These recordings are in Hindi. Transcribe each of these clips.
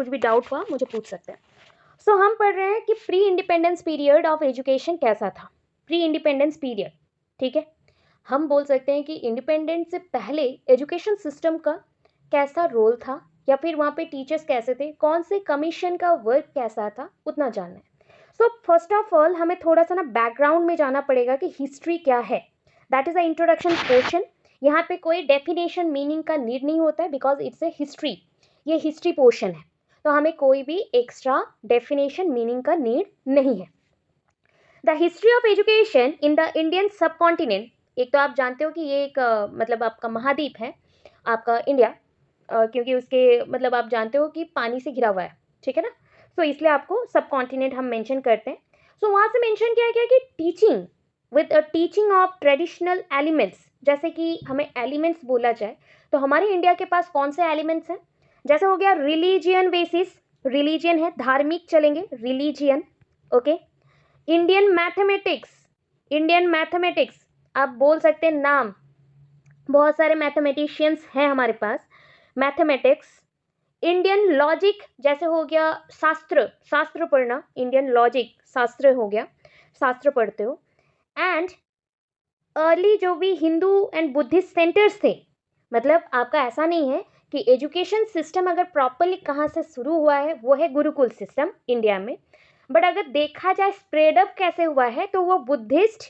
कुछ भी डाउट हुआ मुझे पूछ सकते हैं। सो हम पढ़ रहे हैं कि pre independence period of education कैसा था। प्री इंडिपेंडेंस पीरियड, ठीक है, हम बोल सकते हैं कि इंडिपेंडेंस से पहले एजुकेशन सिस्टम का कैसा रोल था, या फिर वहाँ पे टीचर्स कैसे थे, कौन से कमीशन का वर्क कैसा था, उतना जानना है। सो फर्स्ट ऑफ ऑल हमें थोड़ा सा ना बैकग्राउंड में जाना पड़ेगा कि हिस्ट्री क्या है। That is a introduction portion. यहाँ पे कोई डेफिनेशन मीनिंग का नीड नहीं होता है, बिकॉज इट्स ए हिस्ट्री, ये हिस्ट्री पोर्शन है, तो हमें कोई भी एक्स्ट्रा डेफिनेशन मीनिंग का नीड नहीं है। The history of education in the Indian सब कॉन्टिनेंट, एक तो आप जानते हो कि ये एक मतलब आपका महाद्वीप है आपका इंडिया, क्योंकि उसके मतलब आप जानते हो कि पानी से घिरा हुआ है, ठीक है ना, तो इसलिए आपको सब कॉन्टिनेंट हम मेंशन करते हैं। सो वहाँ से मेंशन किया गया कि teaching with teaching of traditional elements, जैसे कि हमें एलिमेंट्स बोला जाए तो हमारे इंडिया के पास कौन से एलिमेंट्स हैं, जैसे हो गया रिलीजियन बेसिस, रिलीजियन है, धार्मिक चलेंगे, religion, okay. Indian mathematics, Indian mathematics, आप बोल सकते हैं नाम, बहुत सारे मैथमेटिशियंस हैं हमारे पास, मैथमेटिक्स। इंडियन लॉजिक, जैसे हो गया शास्त्र, शास्त्र पढ़ना, इंडियन लॉजिक शास्त्र हो गया, शास्त्र पढ़ते हो। एंड अर्ली जो भी हिंदू एंड बुद्धिस्ट सेंटर्स थे, मतलब आपका ऐसा नहीं है कि एजुकेशन सिस्टम अगर प्रॉपरली कहाँ से शुरू हुआ है वो है गुरुकुल सिस्टम इंडिया में, बट अगर देखा जाए स्प्रेड अप कैसे हुआ है तो वो बुद्धिस्ट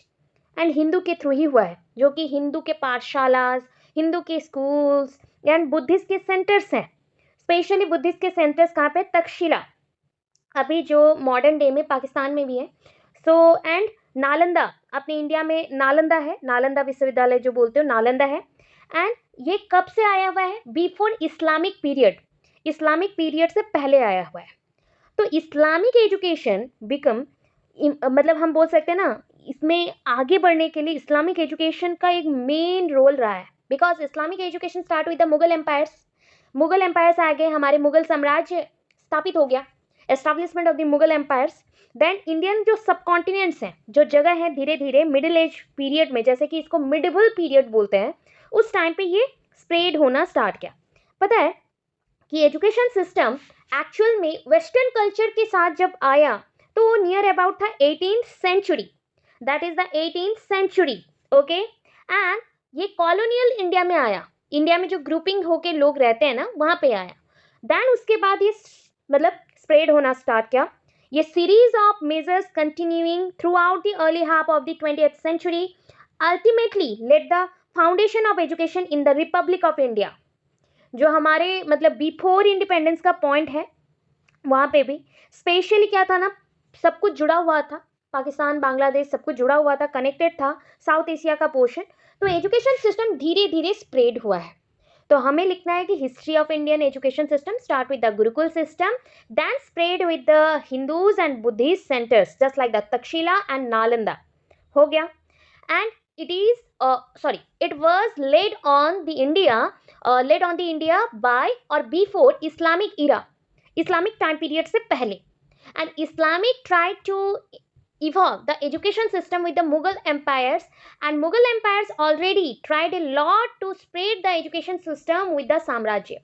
एंड हिंदू के थ्रू ही हुआ है, जो कि हिंदू के पाठशालास, हिंदू के स्कूल्स एंड बुद्धिस्ट के सेंटर्स हैं। स्पेशली बुद्धिस्ट के सेंटर्स कहाँ पे, तक्षशिला, अभी जो मॉडर्न डे में पाकिस्तान में भी है। सो एंड नालंदा, अपने इंडिया में नालंदा है, नालंदा विश्वविद्यालय जो बोलते हो नालंदा है। एंड ये कब से आया हुआ है, before Islamic period, Islamic period से पहले आया हुआ है। तो इस्लामिक एजुकेशन बिकम, मतलब हम बोल सकते हैं ना, इसमें आगे बढ़ने के लिए इस्लामिक एजुकेशन का एक मेन रोल रहा है, because Islamic education start with the Mughal empires, Mughal empires आ गए, हमारे मुगल साम्राज्य स्थापित हो गया, establishment of the Mughal empires. Then Indian जो सब कॉन्टिनेंट्स हैं, जो जगह है, धीरे धीरे मिडिल एज पीरियड में, जैसे कि इसको मिडिवल पीरियड बोलते हैं, उस टाइम पे ये स्प्रेड होना स्टार्ट किया। पता है कि एजुकेशन सिस्टम एक्चुअल में वेस्टर्न कल्चर के साथ जब आया तो वो नियर अबाउट था 18th century, that is the 18th century, okay. And ये कॉलोनियल इंडिया में आया, इंडिया में जो ग्रुपिंग होके लोग रहते हैं ना वहाँ पे आया। देन उसके बाद ये मतलब स्प्रेड होना स्टार्ट किया। ये series of measures continuing throughout the early half of the 20th century ultimately laid the foundation of education in the republic of India, जो हमारे मतलब बिफोर इंडिपेंडेंस का पॉइंट है, वहाँ पे भी स्पेशली क्या था ना, सब कुछ जुड़ा हुआ था, पाकिस्तान बांग्लादेश सब कुछ जुड़ा हुआ था, कनेक्टेड था, साउथ एशिया का पोर्शन। तो एजुकेशन सिस्टम धीरे धीरे स्प्रेड हुआ है। तो हमें लिखना है कि history of Indian education system start with the gurukul system, then spread with the Hindus and Buddhist centres just like the Taxila and Nalanda, हो गया। And it is sorry, it was led on the India by or before Islamic era, Islamic time period से पहले। and Islamic tried to evolve the education system with the Mughal empires, and Mughal empires already tried a lot to spread the education system with the साम्राज्य,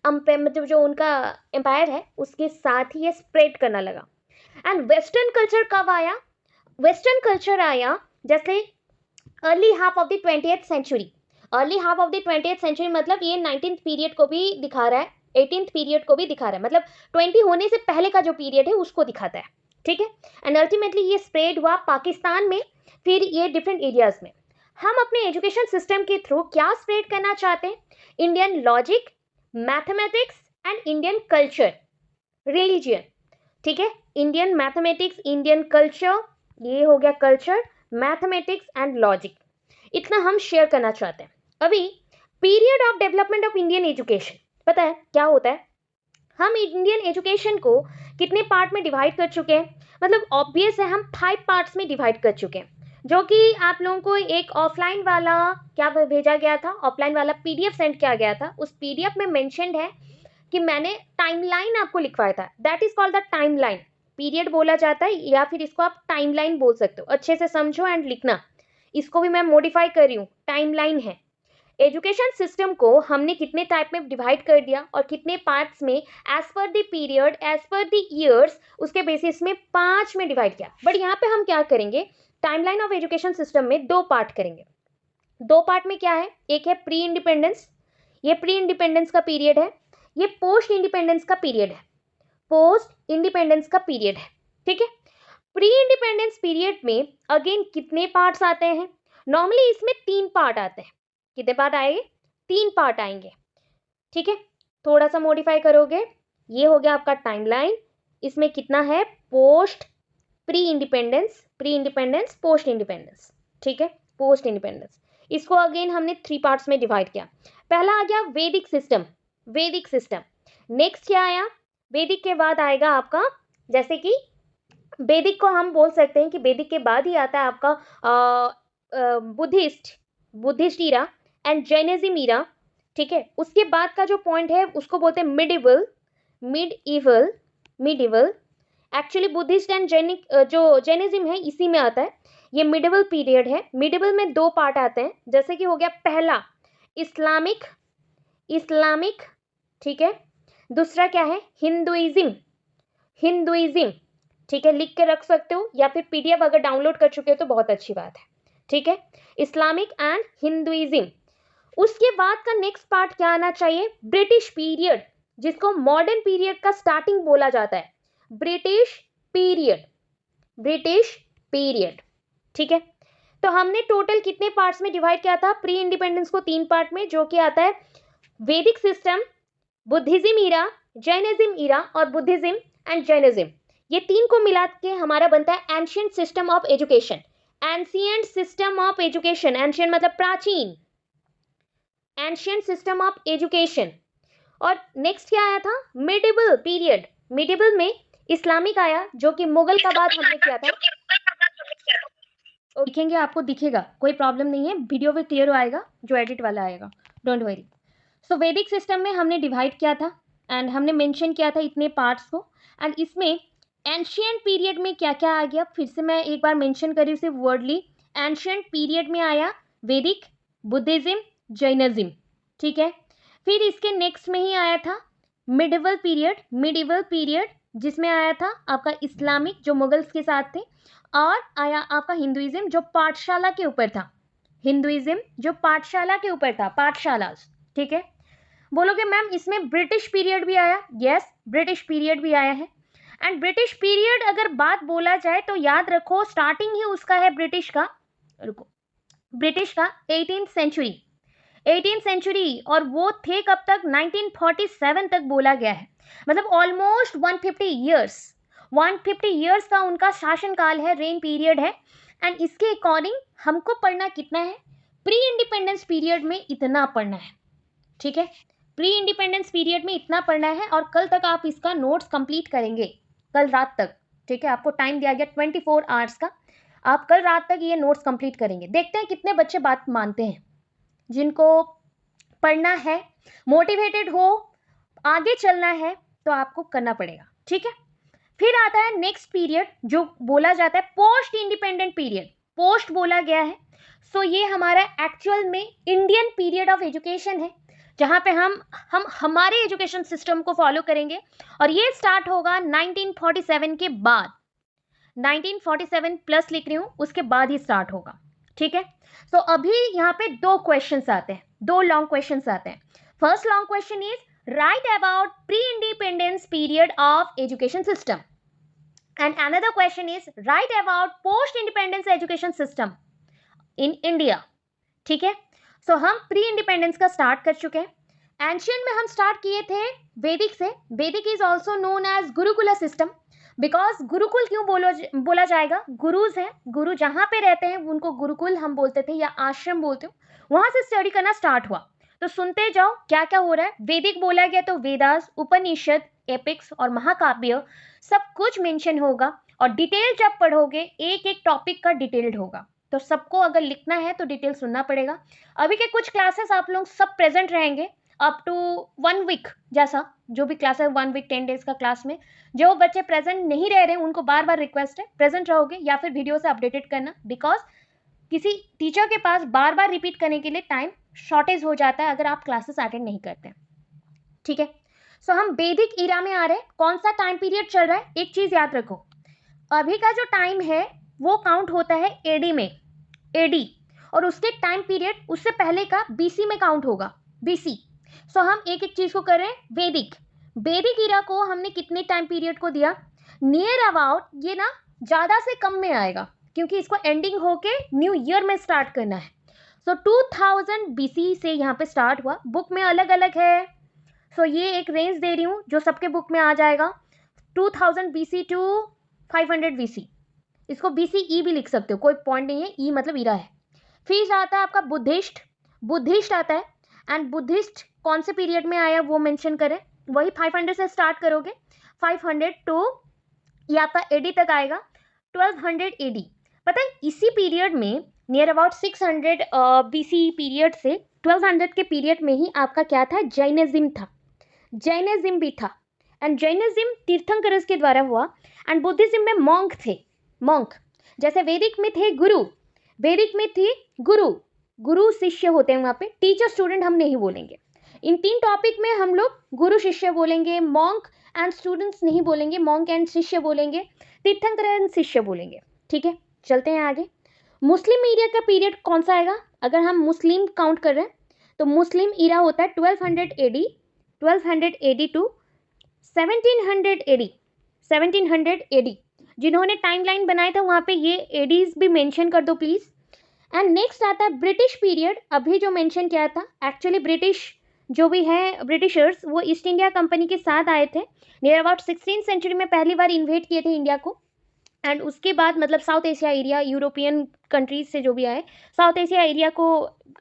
मतलब जो उनका एम्पायर है उसके साथ ही ये स्प्रेड करना लगा। एंड वेस्टर्न कल्चर कब आया, वेस्टर्न कल्चर आया जैसे early half of the 20th century, early half of the 20th century मतलब ये 19th पीरियड को भी दिखा रहा है, 18th पीरियड को भी दिखा रहा है, मतलब 20 होने से पहले का जो पीरियड है उसको दिखाता है, ठीक है। एंड अल्टीमेटली ये स्प्रेड हुआ पाकिस्तान में, फिर ये डिफरेंट एरियाज में। हम अपने एजुकेशन सिस्टम के थ्रू क्या स्प्रेड करना चाहते हैं, Indian logic, mathematics and Indian culture, religion, ठीक है, इंडियन मैथमेटिक्स, इंडियन कल्चर, ये हो गया कल्चर, मैथमेटिक्स एंड लॉजिक, इतना हम शेयर करना चाहते हैं। अभी period of development of Indian education, पता है क्या होता है, हम इंडियन एजुकेशन को कितने पार्ट में डिवाइड कर चुके हैं, मतलब ऑब्वियस है हम 5 पार्ट्स में डिवाइड कर चुके हैं, जो कि आप लोगों को एक ऑफलाइन वाला क्या भेजा गया था, ऑफलाइन वाला पीडीएफ सेंड किया गया था, उस पीडीएफ में मेंशन्ड है कि मैंने टाइमलाइन आपको लिखवाया था, that is called the timeline, period बोला जाता है या फिर इसको आप टाइमलाइन बोल सकते हो, अच्छे से समझो एंड लिखना, इसको भी मैं मॉडिफाई कर रही हूँ, टाइमलाइन है। एजुकेशन सिस्टम को हमने कितने टाइप में डिवाइड कर दिया और कितने पार्ट्स में, as per the period, as per the years, उसके बेसिस में 5 में डिवाइड किया। बट यहाँ पे हम क्या करेंगे, टाइमलाइन ऑफ एजुकेशन सिस्टम में 2 पार्ट करेंगे। 2 पार्ट में क्या है, एक है प्री इंडिपेंडेंस, ये प्री इंडिपेंडेंस का पीरियड है, ये पोस्ट इंडिपेंडेंस का पीरियड है, पोस्ट इंडिपेंडेंस का पीरियड है, ठीक है। प्री इंडिपेंडेंस पीरियड में अगेन कितने पार्ट्स आते हैं, नॉर्मली इसमें 3 पार्ट आते हैं। कितने पार्ट आएंगे, 3 पार्ट आएंगे, ठीक है। थोड़ा सा मॉडिफाई करोगे, ये हो गया आपका टाइमलाइन, इसमें कितना है, post pre independence, pre independence, post independence, ठीक है, पोस्ट इंडिपेंडेंस। इसको अगेन हमने 3 पार्ट्स में डिवाइड किया। पहला आ गया वैदिक सिस्टम, वैदिक सिस्टम। नेक्स्ट क्या आया, वैदिक के बाद आएगा आपका, जैसे कि वैदिक को हम बोल सकते हैं कि वैदिक के बाद ही आता है आपका Buddhist era and Jainism era, ठीक है। उसके बाद का जो पॉइंट है उसको बोलते हैं medieval, medieval. Actually Buddhist and जो जैनिज्म है इसी में आता है, ये मिडिवल पीरियड है। मिडिवल में 2 पार्ट आते हैं, जैसे कि हो गया पहला इस्लामिक, ठीक है। दूसरा क्या है, हिंदुइज्म, ठीक है, लिख के रख सकते हो या फिर पीडीएफ अगर डाउनलोड कर चुके हो तो बहुत अच्छी बात है, ठीक है। Islamic and Hinduism. उसके बाद का नेक्स्ट पार्ट क्या आना चाहिए, ब्रिटिश पीरियड, जिसको मॉडर्न पीरियड का स्टार्टिंग बोला जाता है, ब्रिटिश पीरियड, ठीक है। तो हमने टोटल कितने पार्ट्स में डिवाइड किया था प्री इंडिपेंडेंस को, 3 पार्ट में, जो कि आता है Vedic system, Buddhism era, Jainism era और बुद्धिज्म एंड जैनिज्म। ये 3 को मिला के हमारा बनता है ancient system of education, ancient system of education, ancient मतलब प्राचीन, एंशिएंट सिस्टम ऑफ एजुकेशन। और नेक्स्ट क्या आया था, मिडिवल पीरियड। मिडिवल में इस्लामिक आया, जो कि मुगल का बाद हमने किया था। दिखेंगे, आपको दिखेगा, कोई प्रॉब्लम नहीं है, वीडियो में क्लियर आएगा, जो एडिट वाला आएगा, डोंट वरी। सो वैदिक सिस्टम में हमने डिवाइड किया था एंड हमने मेंशन किया था इतने पार्ट्स को। एंड इसमें एंशिएंट पीरियड में क्या क्या आ गया, फिर से मैं एक बार मेंशन करी सिर्फ वर्डली। एंशिएंट पीरियड में आया वैदिक, बुद्धिज्म, जैनिज्म, ठीक है। फिर इसके नेक्स्ट में ही आया था मिडिवल पीरियड, जिसमें आया था आपका इस्लामिक, जो मुगल्स के साथ थे, और आया आपका हिंदुइज्म, जो पाठशाला के ऊपर था, हिंदुइज्म जो पाठशाला के ऊपर था, पाठशाला, ठीक है। बोलोगे मैम इसमें ब्रिटिश पीरियड भी आया, यस, ब्रिटिश पीरियड भी आया है। एंड ब्रिटिश पीरियड अगर बात बोला जाए तो याद रखो, स्टार्टिंग ही उसका है ब्रिटिश का 18th सेंचुरी, और वो थे कब तक, 1947 तक बोला गया है, मतलब ऑलमोस्ट 150 ईयर्स का उनका शासनकाल है, रेन पीरियड है। एंड इसके अकॉर्डिंग हमको पढ़ना कितना है, प्री इंडिपेंडेंस पीरियड में इतना पढ़ना है, ठीक है, प्री इंडिपेंडेंस पीरियड में इतना पढ़ना है। और कल तक आप इसका नोट्स कंप्लीट करेंगे, कल रात तक, ठीक है। आपको टाइम दिया गया 24 आवर्स का, आप कल रात तक ये नोट्स कंप्लीट करेंगे। देखते हैं कितने बच्चे बात मानते हैं, जिनको पढ़ना है, मोटिवेटेड हो, आगे चलना है, तो आपको करना पड़ेगा, ठीक है। फिर आता है नेक्स्ट पीरियड, जो बोला जाता है पोस्ट इंडिपेंडेंट पीरियड, पोस्ट बोला गया है। सो ये हमारा एक्चुअल में इंडियन पीरियड ऑफ एजुकेशन है, जहाँ पे हम हमारे एजुकेशन सिस्टम को फॉलो करेंगे, और ये स्टार्ट होगा 1947 के बाद, 1947 प्लस लिख रही हूँ, उसके बाद ही स्टार्ट होगा, ठीक है। तो अभी यहाँ पे 2 क्वेश्चंस आते हैं, 2 लॉन्ग क्वेश्चंस आते हैं। First long question is right about pre independence period of education system, and another question is right about post independence education system in India, ठीक है। सो हम प्री इंडिपेंडेंस का स्टार्ट कर चुके हैं। एंशियंट में हम स्टार्ट किए थे वैदिक से। Vedic is also known as gurukul system, because gurukul क्यों बोला जाएगा, गुरुज हैं, गुरु जहाँ पे रहते हैं उनको गुरुकुल हम बोलते थे या आश्रम बोलते हो, वहां से स्टडी करना स्टार्ट हुआ। तो सुनते जाओ क्या क्या हो रहा है। वैदिक बोला गया तो वेदास, उपनिषद, एपिक्स और महाकाव्य सब कुछ मेंशन होगा, और डिटेल जब पढ़ोगे एक एक टॉपिक का डिटेल्ड होगा, तो सबको अगर लिखना है तो डिटेल सुनना पड़ेगा। अभी के कुछ क्लासेस आप लोग सब प्रेजेंट रहेंगे अप टू 1 वीक, जैसा जो भी क्लास है 1 वीक 10 डेज का क्लास में। जो बच्चे प्रेजेंट नहीं रह रहे हैं उनको बार बार रिक्वेस्ट है प्रेजेंट रहोगे या फिर वीडियो से अपडेटेड करना, बिकॉज किसी टीचर के पास बार बार रिपीट करने के लिए टाइम शॉर्टेज हो जाता है अगर आप क्लासेस अटेंड नहीं करते हैं, ठीक है। सो हम वैदिक ईरा में आ रहे हैं। कौन सा टाइम पीरियड चल रहा है, एक चीज याद रखो, अभी का जो टाइम है वो काउंट होता है एडी में, एडी, और उसके टाइम पीरियड उससे पहले का बीसी में काउंट होगा, बीसी। सो हम एक एक चीज को कर रहे हैं। वैदिक, वैदिक ईरा को हमने कितने टाइम पीरियड को दिया, नियर अबाउट, ये ना ज्यादा से कम में आएगा क्योंकि इसको एंडिंग होके न्यू ईयर में स्टार्ट करना है। सो 2000 बीसी से यहाँ पे स्टार्ट हुआ। बुक में अलग अलग है, सो ये एक रेंज दे रही हूँ जो सबके बुक में आ जाएगा, 2000 बीसी टू 500 बीसी। इसको बीसीई भी लिख सकते हो, कोई पॉइंट नहीं है, ई मतलब ईरा है। फिर आता है आपका बुद्धिस्ट, बुद्धिस्ट आता है। एंड बुद्धिस्ट कौन से पीरियड में आया वो मेंशन करें, वही 500 से स्टार्ट करोगे, 500 टू ये आपका एडी तक आएगा, 1200 एडी। पता है इसी पीरियड में नियर अबाउट 600 बीसी पीरियड से 1200 के पीरियड में ही आपका क्या था, जैनिज्म था, जैनिज्म भी था। एंड जैनिज्म तीर्थंकरस के द्वारा हुआ। एंड बुद्धिज्म में मॉन्क थे, मॉन्क। जैसे वैदिक में थे गुरु, वैदिक में थे गुरु, गुरु शिष्य होते हैं वहाँ पे, टीचर स्टूडेंट हम नहीं बोलेंगे। इन 3 टॉपिक में हम लोग गुरु शिष्य बोलेंगे, मॉन्क एंड स्टूडेंट्स नहीं बोलेंगे, मॉन्क एंड शिष्य बोलेंगे, तीर्थंकर एंड शिष्य बोलेंगे, ठीक है। चलते हैं आगे। मुस्लिम ईरा का पीरियड कौन सा आएगा, अगर हम मुस्लिम काउंट कर रहे हैं तो मुस्लिम ईरा होता है 1200 AD, 1200 AD to 1700 AD, 1700 AD. जिन्होंने टाइमलाइन बनाया था वहाँ पे ये एडीज भी मेंशन कर दो प्लीज। एंड नेक्स्ट आता है ब्रिटिश पीरियड। अभी जो मेंशन किया था, एक्चुअली ब्रिटिश जो भी है, ब्रिटिशर्स वो ईस्ट इंडिया कंपनी के साथ आए थे, नियर अबाउट 16th सेंचुरी में पहली बार इन्वेट किए थे इंडिया को। एंड उसके बाद मतलब south Asia area, European countries से जो भी आए, साउथ एशिया एरिया को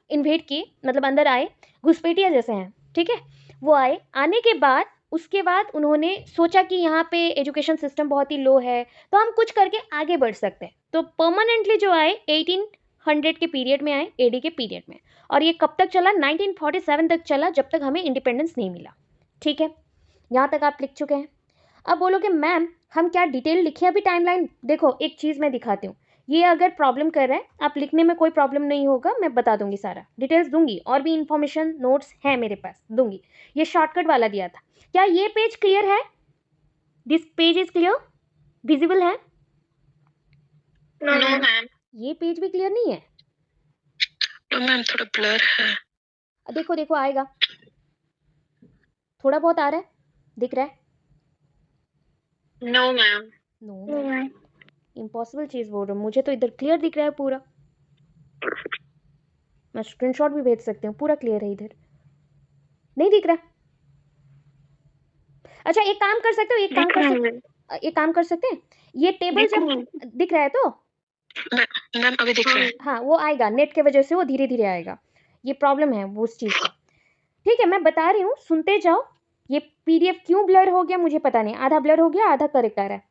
इन्वेट किए, मतलब अंदर आए, घुसपैठिया जैसे हैं, ठीक है। वो आए, आने के बाद उसके बाद उन्होंने सोचा कि यहाँ पे एजुकेशन सिस्टम बहुत ही लो है, तो हम कुछ करके आगे बढ़ सकते हैं। तो परमानेंटली जो आए 1800 के पीरियड में आए, एडी के पीरियड में। और ये कब तक चला, 1947 तक चला, जब तक हमें इंडिपेंडेंस नहीं मिला, ठीक है। यहाँ तक आप लिख चुके हैं। अब बोलोगे मैम हम क्या डिटेल लिखे अभी टाइमलाइन। देखो एक चीज़ मैं दिखाती हूँ, ये अगर प्रॉब्लम कर रहा है, आप लिखने में कोई प्रॉब्लम नहीं होगा, मैं बता दूंगी, सारा डिटेल्स दूंगी, और भी इंफॉर्मेशन नोट्स है मेरे पास, दूंगी। ये शॉर्टकट वाला दिया था। क्या ये पेज क्लियर है, this page is clear, visible है? No ma'am. ये पेज भी क्लियर नहीं है? नो मैम, थोड़ा ब्लर है। देखो देखो आएगा, थोड़ा बहुत आ रहा है, दिख रहा है? No ma'am. नो, इम्पॉसिबल चीज बोल रहा हूँ, मुझे तो इधर क्लियर दिख रहा है पूरा, मैं स्क्रीनशॉट भी भेज सकती हूँ, पूरा क्लियर है, इधर नहीं दिख रहा। अच्छा एक काम कर सकते हो, एक काम कर सकते हैं, ये टेबल जब दिख रहा है तो मैम अभी दिख रहा है। हाँ वो आएगा, नेट के वजह से वो धीरे धीरे आएगा, ये प्रॉब्लम है वो उस चीज़ का, ठीक है। मैं बता रही हूँ, सुनते जाओ। ये पीडीएफ क्यों ब्लर हो गया मुझे पता नहीं, आधा ब्लर हो गया आधा करेक्ट आ रहा है,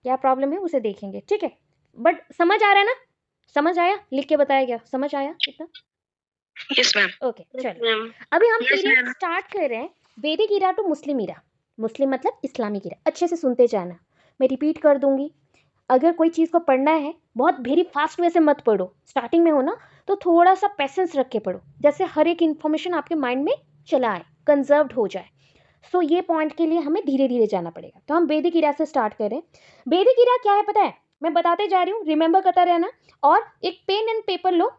क्या प्रॉब्लम है उसे देखेंगे, ठीक है। बट समझ आ रहा है ना, समझ आया, लिख के बताया गया, समझ आया इतना? Yes ma'am. ओके चलो, अभी हम पीरियड स्टार्ट कर रहे हैं, वैदिक ईरा टू मुस्लिम ईरा। मुस्लिम मतलब इस्लामिक ईरा, अच्छे से सुनते जाना, मैं रिपीट कर दूंगी। अगर कोई चीज़ को पढ़ना है बहुत वेरी फास्ट वे से मत पढ़ो, स्टार्टिंग में हो ना तो थोड़ा सा पेशेंस रख के पढ़ो, जैसे हर एक इन्फॉर्मेशन आपके माइंड में चला आए, कंजर्व्ड हो जाए। सो ये पॉइंट के लिए हमें धीरे धीरे जाना पड़ेगा। तो हम वैदिक ईरा से स्टार्ट करें। वैदिक ईरा क्या है पता है, मैं बताते जा रही हूँ, रिमेंबर करता रहना, और एक पेन एंड पेपर लो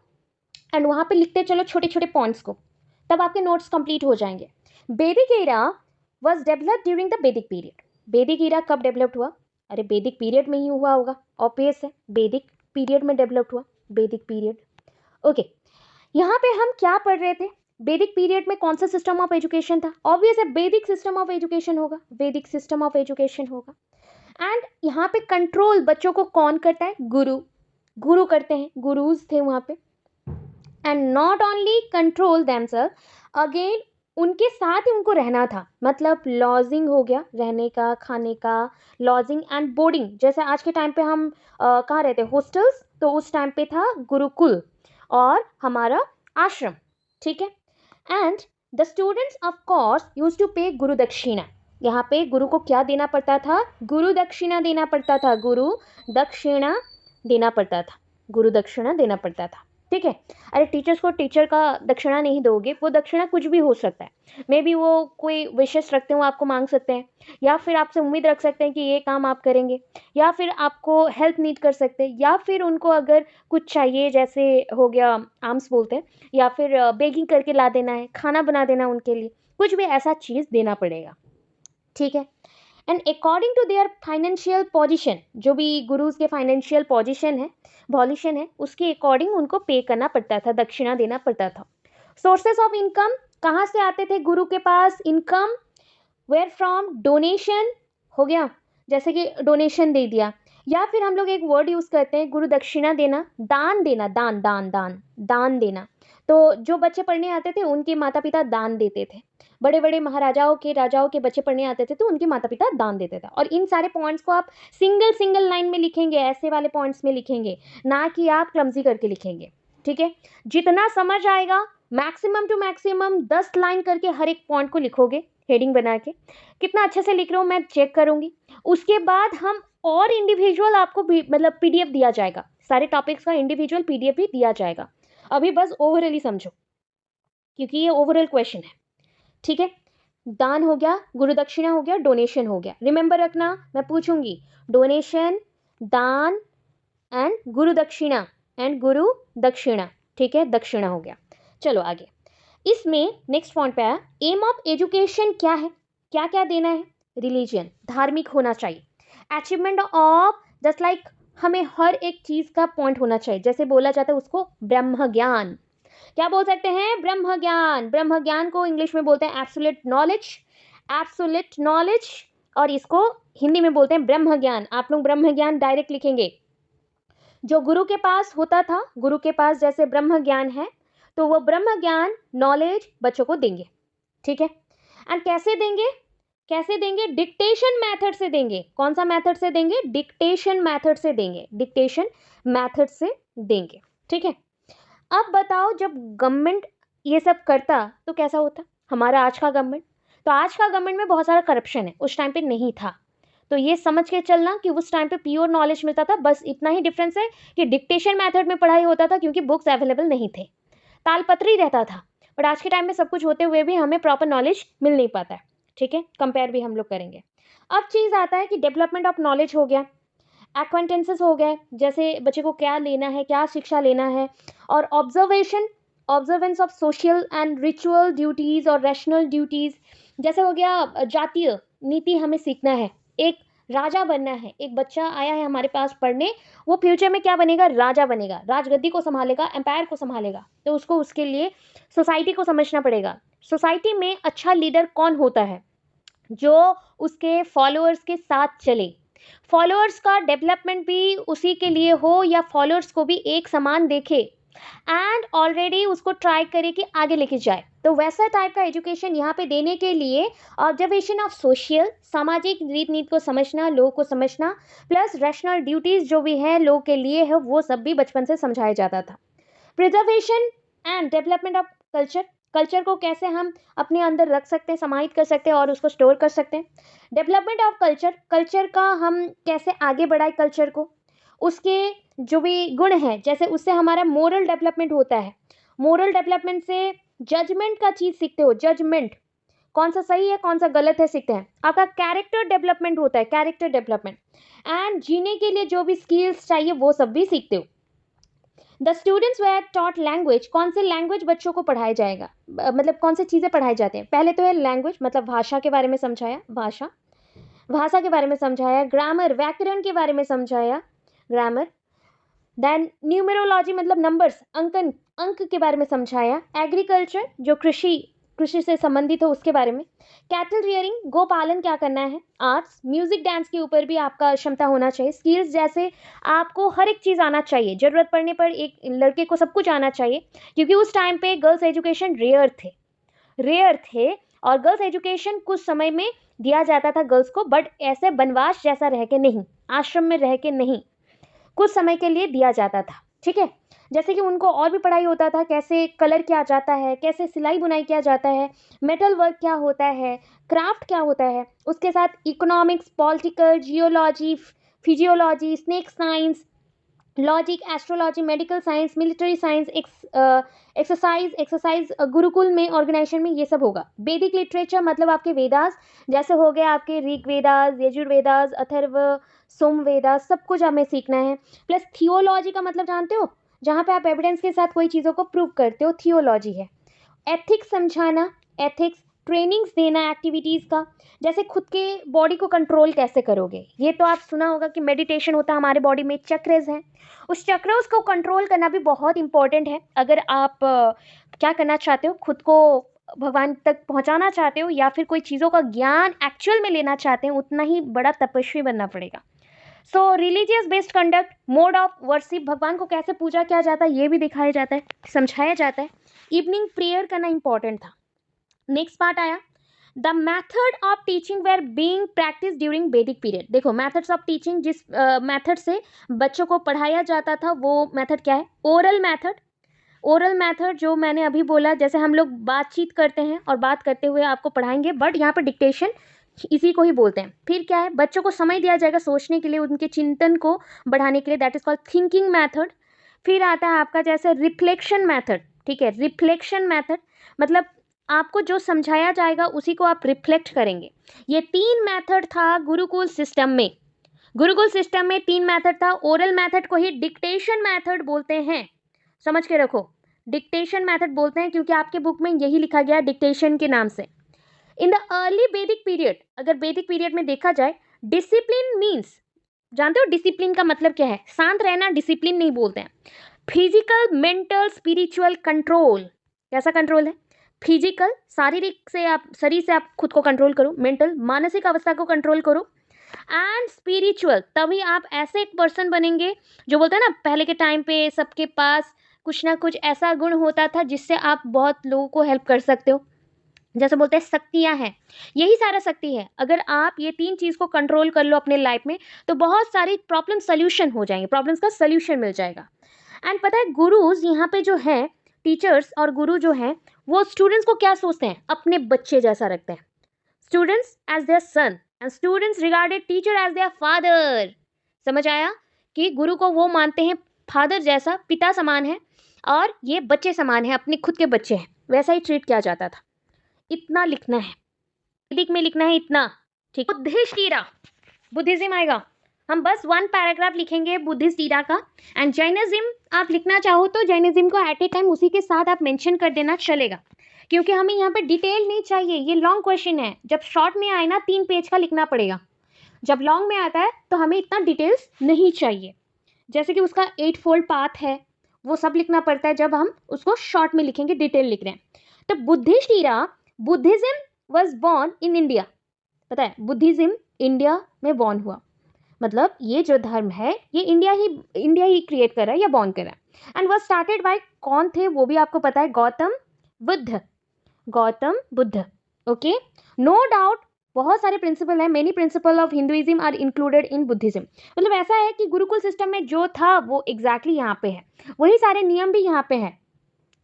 एंड वहाँ पे लिखते चलो छोटे छोटे पॉइंट्स को, तब आपके नोट्स कंप्लीट हो जाएंगे। Vedic era was developed during the Vedic period. Vedic era कब डेवलप्ड हुआ, अरे वैदिक पीरियड में ही हुआ होगा, ऑब्वियस है, वैदिक पीरियड में डेवलप्ड हुआ, वैदिक पीरियड। ओके, यहाँ पे हम क्या पढ़ रहे थे, वैदिक पीरियड में कौन सा सिस्टम ऑफ एजुकेशन था, ऑब्वियस है वैदिक सिस्टम ऑफ एजुकेशन होगा, वैदिक सिस्टम ऑफ एजुकेशन होगा। एंड यहाँ पे कंट्रोल बच्चों को कौन करता है, गुरु, गुरु करते हैं, गुरुज थे वहाँ पे। And not only control themselves, again उनके साथ ही उनको रहना था, मतलब लॉजिंग हो गया, रहने का, खाने का, लॉजिंग एंड बोर्डिंग। जैसे आज के टाइम पे हम कहाँ रहते हैं, हॉस्टल्स, तो उस टाइम पे था गुरुकुल और हमारा आश्रम, ठीक है। And the students of course use to pay guru दक्षिणा। यहाँ पे गुरु को क्या देना पड़ता था, गुरु दक्षिणा देना पड़ता था, गुरु दक्षिणा देना पड़ता था, गुरु दक्षिणा देना पड़ता था, ठीक है। अरे टीचर्स को टीचर का दक्षिणा नहीं दोगे, वो दक्षिणा कुछ भी हो सकता है। मे बी वो कोई विशेष रखते हो आपको मांग सकते हैं, या फिर आपसे उम्मीद रख सकते हैं कि ये काम आप करेंगे, या फिर आपको हेल्प नीड कर सकते हैं, या फिर उनको अगर कुछ चाहिए, जैसे हो गया आर्म्स बोलते हैं, या फिर बेकिंग करके ला देना है, खाना बना देना उनके लिए, कुछ भी ऐसा चीज़ देना पड़ेगा, ठीक है। And according to their financial position, जो भी गुरुज के फाइनेंशियल पोजीशन है उसके अकॉर्डिंग उनको पे करना पड़ता था, दक्षिणा देना पड़ता था। सोर्सेस ऑफ इनकम कहाँ से आते थे गुरु के पास इनकम? Where from? डोनेशन हो गया, जैसे कि डोनेशन दे दिया, या फिर हम लोग एक वर्ड यूज करते हैं गुरु दक्षिणा देना, दान देना, दान दान दान दान देना। तो जो बच्चे पढ़ने आते थे उनके माता पिता दान देते थे, बड़े बड़े महाराजाओं के राजाओं के बच्चे पढ़ने आते थे तो उनके माता पिता दान देते थे। और इन सारे पॉइंट्स को आप सिंगल सिंगल लाइन में लिखेंगे, ऐसे वाले पॉइंट्स में लिखेंगे, ना कि आप क्लमजी करके लिखेंगे, ठीक है। जितना समझ आएगा मैक्सिमम टू मैक्सिमम 10 लाइन करके हर एक पॉइंट को लिखोगे हेडिंग बना के। कितना अच्छे से लिख रहे हो मैं चेक करूंगी। उसके बाद हम और इंडिविजुअल आपको मतलब पीडीएफ दिया जाएगा, सारे टॉपिक्स का इंडिविजुअल पीडीएफ भी दिया जाएगा। अभी बस ओवरऑल ही समझो, क्योंकि ये ओवरऑल क्वेश्चन है, ठीक है। दान हो गया, गुरु दक्षिणा हो गया, डोनेशन हो गया। रिमेंबर रखना, मैं पूछूंगी डोनेशन, दान एंड गुरु दक्षिणा, ठीक है। दक्षिणा हो गया। चलो आगे, इसमें नेक्स्ट पॉइंट पे आया, एम ऑफ एजुकेशन क्या है, क्या क्या देना है? रिलीजन, धार्मिक होना चाहिए। अचीवमेंट ऑफ, जस्ट लाइक हमें हर एक चीज का पॉइंट होना चाहिए, जैसे बोला जाता है उसको ब्रह्म ज्ञान। क्या बोल सकते हैं? ब्रह्म ज्ञान। ब्रह्म ज्ञान को इंग्लिश में बोलते हैं एब्सोल्यूट नॉलेज, एब्सोल्यूट नॉलेज, और इसको हिंदी में बोलते हैं ब्रह्म ज्ञान। आप लोग ब्रह्म ज्ञान डायरेक्ट लिखेंगे। जो गुरु के पास होता था, गुरु के पास जैसे ब्रह्म ज्ञान है, तो वो ब्रह्म ज्ञान नॉलेज बच्चों को देंगे, ठीक है। एंड कैसे देंगे? कैसे देंगे? डिक्टेशन मेथड से देंगे। कौन सा मेथड से देंगे? डिक्टेशन मेथड से देंगे, डिक्टेशन मेथड से देंगे, ठीक है। अब बताओ, जब गवर्नमेंट ये सब करता तो कैसा होता हमारा आज का गवर्नमेंट? तो आज का गवर्नमेंट में बहुत सारा करप्शन है, उस टाइम पे नहीं था। तो ये समझ के चलना कि उस टाइम पे प्योर नॉलेज मिलता था, बस इतना ही डिफरेंस है कि डिक्टेशन मेथड में पढ़ाई होता था, क्योंकि बुक्स अवेलेबल नहीं थे, तालपत्री रहता था। बट आज के टाइम में सब कुछ होते हुए भी हमें प्रॉपर नॉलेज मिल नहीं पाता है, ठीक है। कंपेयर भी हम लोग करेंगे। अब चीज़ आता है कि डेवलपमेंट ऑफ नॉलेज हो गया, एक्वेंटेंसेस हो गए, जैसे बच्चे को क्या लेना है, क्या शिक्षा लेना है, और observance of social and ritual duties और रैशनल ड्यूटीज, जैसे हो गया जातीय नीति हमें सीखना है, एक राजा बनना है। एक बच्चा आया है हमारे पास पढ़ने, वो फ्यूचर में क्या बनेगा? राजा बनेगा, राजगद्दी को संभालेगा, एम्पायर को संभालेगा। तो उसको उसके लिए सोसाइटी को समझना पड़ेगा। सोसाइटी में अच्छा लीडर कौन होता है? जो उसके फॉलोअर्स के साथ चले, फॉलोअर्स का डेवलपमेंट भी उसी के लिए हो, या फॉलोअर्स को भी एक समान देखे एंड ऑलरेडी उसको ट्राई करे कि आगे लेके जाए। तो वैसा टाइप का एजुकेशन यहाँ पे देने के लिए ऑब्जर्वेशन ऑफ सोशल, सामाजिक रीति नीति को समझना, लोगों को समझना, प्लस रैशनल ड्यूटीज जो भी है लोगों के लिए है, वो सब भी बचपन से समझाया जाता था। Preservation and development of culture, culture को कैसे हम अपने अंदर रख सकते हैं, समाहित कर सकते हैं और उसको स्टोर कर सकते हैं। डेवलपमेंट ऑफ कल्चर, कल्चर का हम कैसे आगे बढ़ाए, कल्चर को, उसके जो भी गुण हैं, जैसे उससे हमारा मोरल डेवलपमेंट होता है। मोरल डेवलपमेंट से जजमेंट का चीज़ सीखते हो, जजमेंट कौन सा सही है कौन सा गलत है सीखते हैं। आपका कैरेक्टर डेवलपमेंट होता है, कैरेक्टर डेवलपमेंट, एंड जीने के लिए जो भी स्किल्स चाहिए वो सब भी सीखते हो। The students were taught language, कौन से लैंग्वेज बच्चों को पढ़ाया जाएगा, मतलब कौन सी चीज़ें पढ़ाई जाती हैं। पहले तो है लैंग्वेज, मतलब भाषा के बारे में समझाया, भाषा के बारे में समझाया। ग्रामर, व्याकरण के बारे में समझाया, ग्रामर। देन न्यूमेरोलॉजी, मतलब नंबर्स, अंकन, अंक के बारे में समझाया। एग्रीकल्चर, जो कृषि से संबंधित हो उसके बारे में। कैटल रियरिंग, गो पालन क्या करना है। आर्ट्स, म्यूजिक, डांस के ऊपर भी आपका क्षमता होना चाहिए। स्किल्स, जैसे आपको हर एक चीज़ आना चाहिए, ज़रूरत पड़ने पर एक लड़के को सब कुछ आना चाहिए, क्योंकि उस टाइम पे गर्ल्स एजुकेशन रेयर थे और गर्ल्स एजुकेशन कुछ समय में दिया जाता था गर्ल्स को, बट ऐसे बनवास जैसा रह के नहीं, आश्रम में रह के नहीं, कुछ समय के लिए दिया जाता था, ठीक है। जैसे कि उनको और भी पढ़ाई होता था, कैसे कलर किया जाता है, कैसे सिलाई बुनाई किया जाता है, मेटल वर्क क्या होता है, क्राफ्ट क्या होता है, उसके साथ economics, political, geology, physiology, snake science, logic, astrology, medical science, military science, exercise Gurukul में ऑर्गेनाइजेशन में ये सब होगा। वैदिक लिटरेचर मतलब आपके वेदास, जैसे हो गए आपके ऋग वेदास, यजुर्वेदास, अथर्व, सोमवेदास, सब कुछ हमें सीखना है। प्लस थियोलॉजी का मतलब जानते हो, जहाँ पे आप एविडेंस के साथ कोई चीज़ों को प्रूव करते हो, थियोलॉजी है। एथिक्स समझाना, एथिक्स, ट्रेनिंग्स देना एक्टिविटीज़ का, जैसे खुद के बॉडी को कंट्रोल कैसे करोगे। ये तो आप सुना होगा कि मेडिटेशन होता है, हमारे बॉडी में चक्रस हैं, उस चक्रस को कंट्रोल करना भी बहुत इंपॉर्टेंट है। अगर आप क्या करना चाहते हो, खुद को भगवान तक पहुंचाना चाहते हो या फिर कोई चीज़ों का ज्ञान एक्चुअल में लेना चाहते हैं, उतना ही बड़ा तपस्वी बनना पड़ेगा। So religious based conduct, mode of worship, भगवान को कैसे पूजा किया जाता है ये भी दिखाया जाता है, समझाया जाता है। इवनिंग प्रेयर करना इंपॉर्टेंट था। नेक्स्ट पार्ट आया, the method of teaching were being practice during Vedic period. देखो मैथड्स ऑफ टीचिंग, जिस मैथड से बच्चों को पढ़ाया जाता था वो मैथड क्या है, ओरल मैथड। ओरल मैथड जो मैंने अभी बोला, जैसे हम लोग बातचीत करते हैं और बात करते हुए आपको पढ़ाएंगे, बट यहाँ पर डिक्टेशन इसी को ही बोलते हैं। फिर क्या है, बच्चों को समय दिया जाएगा सोचने के लिए, उनके चिंतन को बढ़ाने के लिए, that is called thinking method. फिर आता है आपका जैसे रिफ्लेक्शन मैथड, ठीक है, रिफ्लेक्शन मैथड मतलब आपको जो समझाया जाएगा उसी को आप रिफ्लेक्ट करेंगे। ये 3 मैथड था गुरुकुल सिस्टम में। गुरुकुल सिस्टम में 3 मैथड था। ओरल मैथड को ही डिक्टेशन मैथड बोलते हैं, समझ के रखो, डिक्टेशन मैथड बोलते हैं क्योंकि आपके बुक में यही लिखा गया डिक्टेशन के नाम से। इन द अर्ली वैदिक पीरियड, अगर वैदिक पीरियड में देखा जाए, डिसिप्लिन मीन्स, जानते हो डिसिप्लिन का मतलब क्या है, शांत रहना डिसिप्लिन नहीं बोलते हैं। Physical, mental, spiritual control. कैसा कंट्रोल है, फिजिकल शारीरिक से, आप शरीर से आप खुद को कंट्रोल करो, मेंटल मानसिक अवस्था को कंट्रोल करो, एंड स्पिरिचुअल, तभी आप ऐसे एक पर्सन बनेंगे जो बोलते हैं ना, पहले के टाइम पे सबके पास कुछ ना कुछ ऐसा गुण होता था जिससे आप बहुत लोगों को हेल्प कर सकते हो, जैसे बोलते हैं शक्तियाँ हैं, यही सारा शक्ति है। अगर आप ये 3 चीज़ को कंट्रोल कर लो अपने लाइफ में तो बहुत सारी प्रॉब्लम सोल्यूशन हो जाएंगे, प्रॉब्लम्स का सोल्यूशन मिल जाएगा। एंड पता है गुरुज यहाँ पे जो है, टीचर्स और गुरु जो हैं वो स्टूडेंट्स को क्या सोचते हैं, अपने बच्चे जैसा रखते हैं। Students as their son and students regarded teacher as their father. समझ आया कि गुरु को वो मानते हैं फादर जैसा, पिता समान है, और ये बच्चे समान है, अपने खुद के बच्चे हैं, वैसा ही ट्रीट किया जाता था। इतना लिखना है, वैदिक में लिखना है इतना, ठीक। बुद्धिस्ट ईरा, बुद्धिज्म आएगा, हम बस 1 पैराग्राफ लिखेंगे बुद्धिस्ट ईरा का। एंड जैनिज्म आप लिखना चाहो तो जैनिज्म को एट ए टाइम उसी के साथ आप मेंशन कर देना चलेगा, क्योंकि हमें यहाँ पे डिटेल नहीं चाहिए, ये लॉन्ग क्वेश्चन है। जब शॉर्ट में आए ना 3 पेज का लिखना पड़ेगा, जब लॉन्ग में आता है तो हमें इतना डिटेल्स नहीं चाहिए। जैसे कि उसका 8 फोल्ड पाथ है, वो सब लिखना पड़ता है जब हम उसको शॉर्ट में लिखेंगे, डिटेल लिख रहे हैं। तो Buddhist era, Buddhism was born in India, पता है बुद्धिज्म इंडिया में बॉर्न हुआ, मतलब ये जो धर्म है ये इंडिया ही क्रिएट कर रहा है या बॉर्न कर रहा है। एंड वॉज स्टार्टेड बाय, कौन थे वो भी आपको पता है, Gautam Buddha, Gautam Buddha. Okay, no doubt बहुत सारे प्रिंसिपल हैं, many principle of Hinduism are included in Buddhism. मतलब ऐसा है कि गुरुकुल सिस्टम में जो था वो एग्जैक्टली यहाँ पे है, वही सारे नियम भी यहाँ पे है।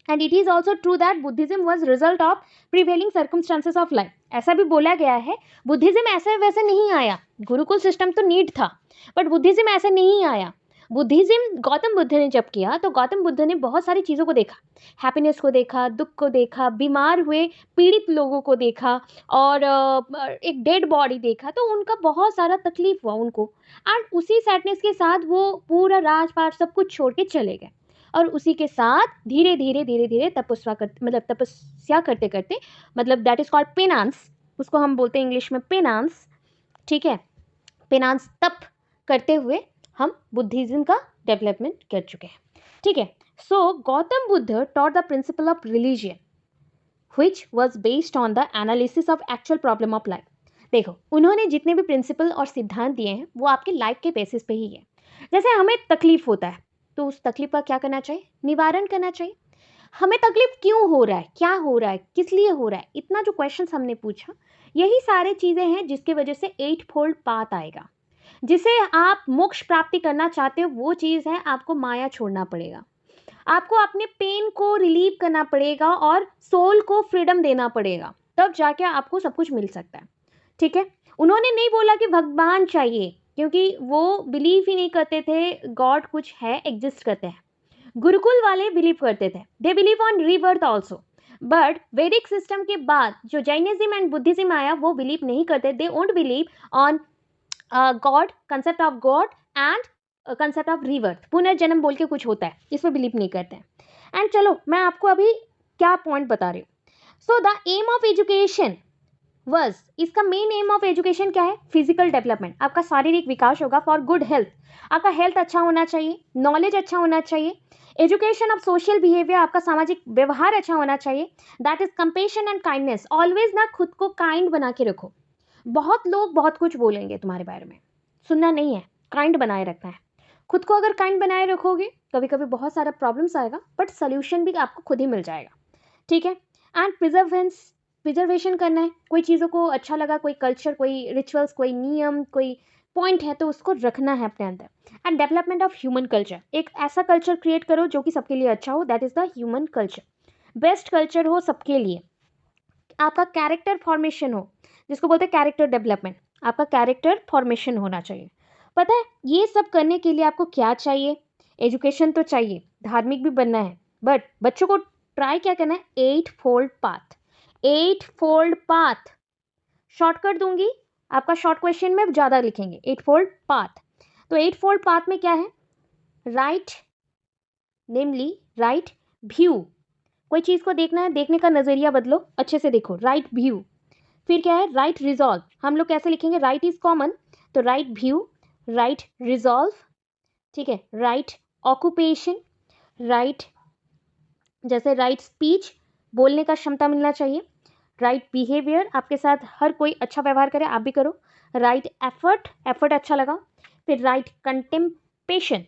And it is also true that Buddhism was result of prevailing circumstances of life. ऐसा भी बोला गया है, बुद्धिज्म ऐसे वैसे नहीं आया, गुरुकुल सिस्टम तो नीड था बट बुद्धिज्म ऐसे नहीं आया। बुद्धिज्म गौतम बुद्ध ने जब किया तो गौतम बुद्ध ने बहुत सारी चीज़ों को देखा, हैप्पीनेस को देखा, दुख को देखा, बीमार हुए पीड़ित लोगों को देखा, और एक डेड बॉडी देखा, तो उनका बहुत सारा तकलीफ हुआ उनको। एंड उसी सैडनेस के साथ वो पूरा राजपाट सब कुछ छोड़ के चले गए, और उसी के साथ धीरे धीरे तपस्या करते करते, मतलब दैट इज कॉल्ड पेनांस, उसको हम बोलते हैं इंग्लिश में पेनांस, ठीक है, पेनांस तप करते हुए हम बुद्धिज्म का डेवलपमेंट कर चुके हैं, ठीक है। सो Gautam Buddha taught the principle of religion which was based on the analysis of actual problem of life। देखो उन्होंने जितने भी प्रिंसिपल और सिद्धांत दिए हैं वो आपके लाइफ के बेसिस पे ही है। जैसे हमें तकलीफ होता है तो उस तकलीफ का क्या करना चाहिए, निवारण करना चाहिए। हमें तकलीफ क्यों हो रहा है, क्या हो रहा है, किस लिए हो रहा है, इतना जो क्वेश्चंस हमने पूछा, यही सारे चीज़ें हैं जिसकी वजह से 8 फोल्ड पाथ आएगा। जिसे आप मोक्ष प्राप्ति करना चाहते हो वो चीज़ है, आपको माया छोड़ना पड़ेगा, आपको अपने पेन को रिलीव करना पड़ेगा और सोल को फ्रीडम देना पड़ेगा, तब जाके आपको सब कुछ मिल सकता है, ठीक है। उन्होंने नहीं बोला कि भगवान चाहिए क्योंकि वो बिलीव ही नहीं करते थे गॉड कुछ है, एग्जिस्ट करते हैं। गुरुकुल वाले बिलीव करते थे, they believe on rebirth also, but वैदिक सिस्टम के बाद जो जैनिज्म एंड बुद्धिज्म आया वो बिलीव नहीं करते, they won't believe on God, concept of God and concept of rebirth, पुनर्जन्म बोल के कुछ होता है, इसमें बिलीव नहीं करते हैं। एंड चलो मैं आपको अभी क्या पॉइंट बता रही हूँ। So the aim of education was, इसका मेन एम ऑफ एजुकेशन क्या है? फिजिकल डेवलपमेंट, आपका शारीरिक विकास होगा, फॉर गुड हेल्थ, आपका हेल्थ अच्छा होना चाहिए, नॉलेज अच्छा होना चाहिए, एजुकेशन ऑफ सोशल बिहेवियर, आपका सामाजिक व्यवहार अच्छा होना चाहिए, that is compassion and kindness, always ना खुद को काइंड बना के रखो। बहुत लोग बहुत कुछ बोलेंगे तुम्हारे बारे में, सुनना नहीं है, काइंड बनाए रखना है। खुद को अगर काइंड बनाए रखोगे, कभी कभी बहुत सारा प्रॉब्लम्स आएगा, बट सोल्यूशन भी आपको खुद ही मिल जाएगा, ठीक है। एंड प्रिजर्वेशन करना है, कोई चीज़ों को अच्छा लगा, कोई कल्चर, कोई रिचुअल्स, कोई नियम, कोई पॉइंट है तो उसको रखना है अपने अंदर। And development of human culture, एक ऐसा कल्चर क्रिएट करो जो कि सबके लिए अच्छा हो, that is the human culture, best culture हो सबके लिए। आपका कैरेक्टर फॉर्मेशन हो, जिसको बोलते हैं कैरेक्टर डेवलपमेंट, आपका कैरेक्टर फॉर्मेशन होना चाहिए। पता है ये सब करने के लिए आपको क्या चाहिए? एजुकेशन तो चाहिए, धार्मिक भी बनना है, बट बच्चों को ट्राई क्या करना है? 8 fold path, 8 fold path, shortcut दूंगी, आपका शॉर्ट क्वेश्चन में ज़्यादा लिखेंगे 8 फोल्ड पाथ। तो 8 फोल्ड पाथ में क्या है? राइट, नेमली राइट व्यू, कोई चीज़ को देखना है, देखने का नज़रिया बदलो, अच्छे से देखो, राइट व्यू। फिर क्या है? राइट रिजॉल्व, हम लोग कैसे लिखेंगे? राइट इज कॉमन, तो राइट व्यू, राइट रिजॉल्व, ठीक है, राइट ऑक्यूपेशन, राइट, जैसे राइट स्पीच, बोलने का क्षमता मिलना चाहिए, राइट बिहेवियर, आपके साथ हर कोई अच्छा व्यवहार करे, आप भी करो, राइट एफर्ट, एफर्ट अच्छा लगा, फिर राइट कंटेम्पेशन,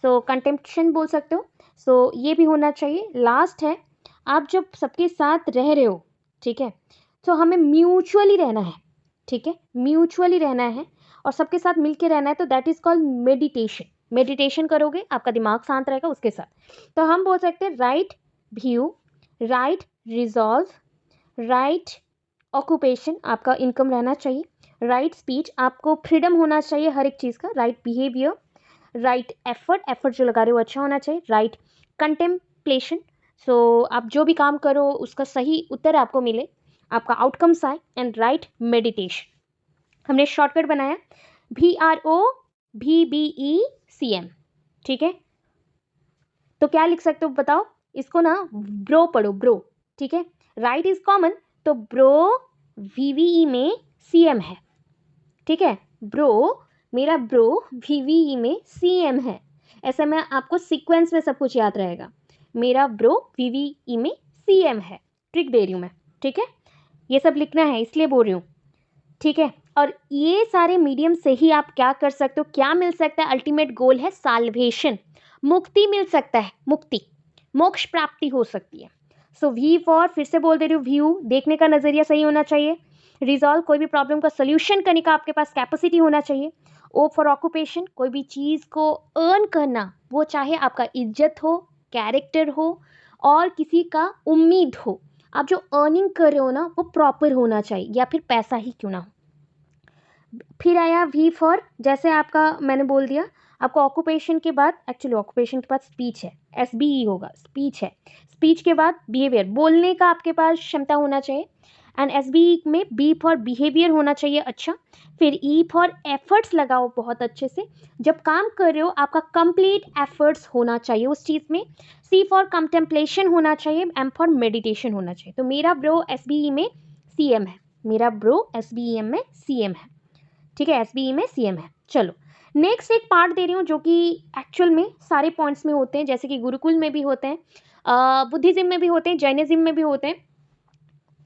सो कंटेम्पशन बोल सकते हो, सो ये भी होना चाहिए। लास्ट है, आप जब सबके साथ रह रहे हो, ठीक है, तो हमें म्यूचुअली रहना है, ठीक है, म्यूचुअली रहना है और सबके साथ मिलके रहना है, तो that is called meditation. Meditation करोगे आपका दिमाग शांत रहेगा उसके साथ। तो हम बोल सकते हैं right view, right resolve, right occupation, आपका इनकम रहना चाहिए, राइट स्पीच, आपको फ्रीडम होना चाहिए हर एक चीज़ का, right behaviour, right effort, effort जो लगा रहे हो अच्छा होना चाहिए, राइट कंटेम्पलेशन, सो आप जो भी काम करो उसका सही उत्तर आपको मिले, आपका आउटकम्स आए, एंड राइट मेडिटेशन। हमने शॉर्टकट बनाया VROVBECM, ठीक है। तो क्या लिख सकते हो बताओ? इसको ना ब्रो पढ़ो, ब्रो, ठीक है, राइट इज कॉमन, तो ब्रो VVE में CM है, ठीक है, ब्रो, मेरा ब्रो VVE में CM है, ऐसा में आपको सीक्वेंस में सब कुछ याद रहेगा, मेरा ब्रो VVE में CM है, ट्रिक दे रही हूँ मैं, ठीक है, ये सब लिखना है इसलिए बोल रही हूँ, ठीक है। और ये सारे मीडियम से ही आप क्या कर सकते हो, क्या मिल सकता है? अल्टीमेट गोल है साल्वेशन, मुक्ति मिल सकता है, मुक्ति, मोक्ष प्राप्ति हो सकती है। सो V फॉर, फिर से बोल दे रही हूँ, व्यू, देखने का नजरिया सही होना चाहिए, रिजॉल्व, कोई भी प्रॉब्लम का सोल्यूशन करने का आपके पास कैपेसिटी होना चाहिए, O फॉर ऑक्यूपेशन, कोई भी चीज़ को अर्न करना, वो चाहे आपका इज्जत हो, कैरेक्टर हो और किसी का उम्मीद हो, आप जो अर्निंग कर रहे हो ना वो प्रॉपर होना चाहिए, या फिर पैसा ही क्यों ना हो। फिर आया V फॉर, जैसे आपका मैंने बोल दिया, आपको ऑक्यूपेशन के बाद, एक्चुअली ऑक्यूपेशन के बाद स्पीच है, SBE होगा, स्पीच है, स्पीच के बाद बिहेवियर, बोलने का आपके पास क्षमता होना चाहिए, एंड SBE में B फॉर बिहेवियर होना चाहिए अच्छा, फिर E फॉर एफर्ट्स लगाओ बहुत अच्छे से, जब काम कर रहे हो आपका कंप्लीट एफर्ट्स होना चाहिए उस चीज़ में, C फॉर कंटेम्पलेशन होना चाहिए, M फॉर मेडिटेशन होना चाहिए। तो मेरा ब्रो SBE में CM है, मेरा ब्रो SBEM में CM है, ठीक है, SBE में CM है। चलो नेक्स्ट एक पार्ट दे रही हूँ जो कि एक्चुअल में सारे पॉइंट्स में होते हैं, जैसे कि गुरुकुल में भी होते हैं, बुद्धिज्म में भी होते हैं, जैनिज्म में भी होते हैं।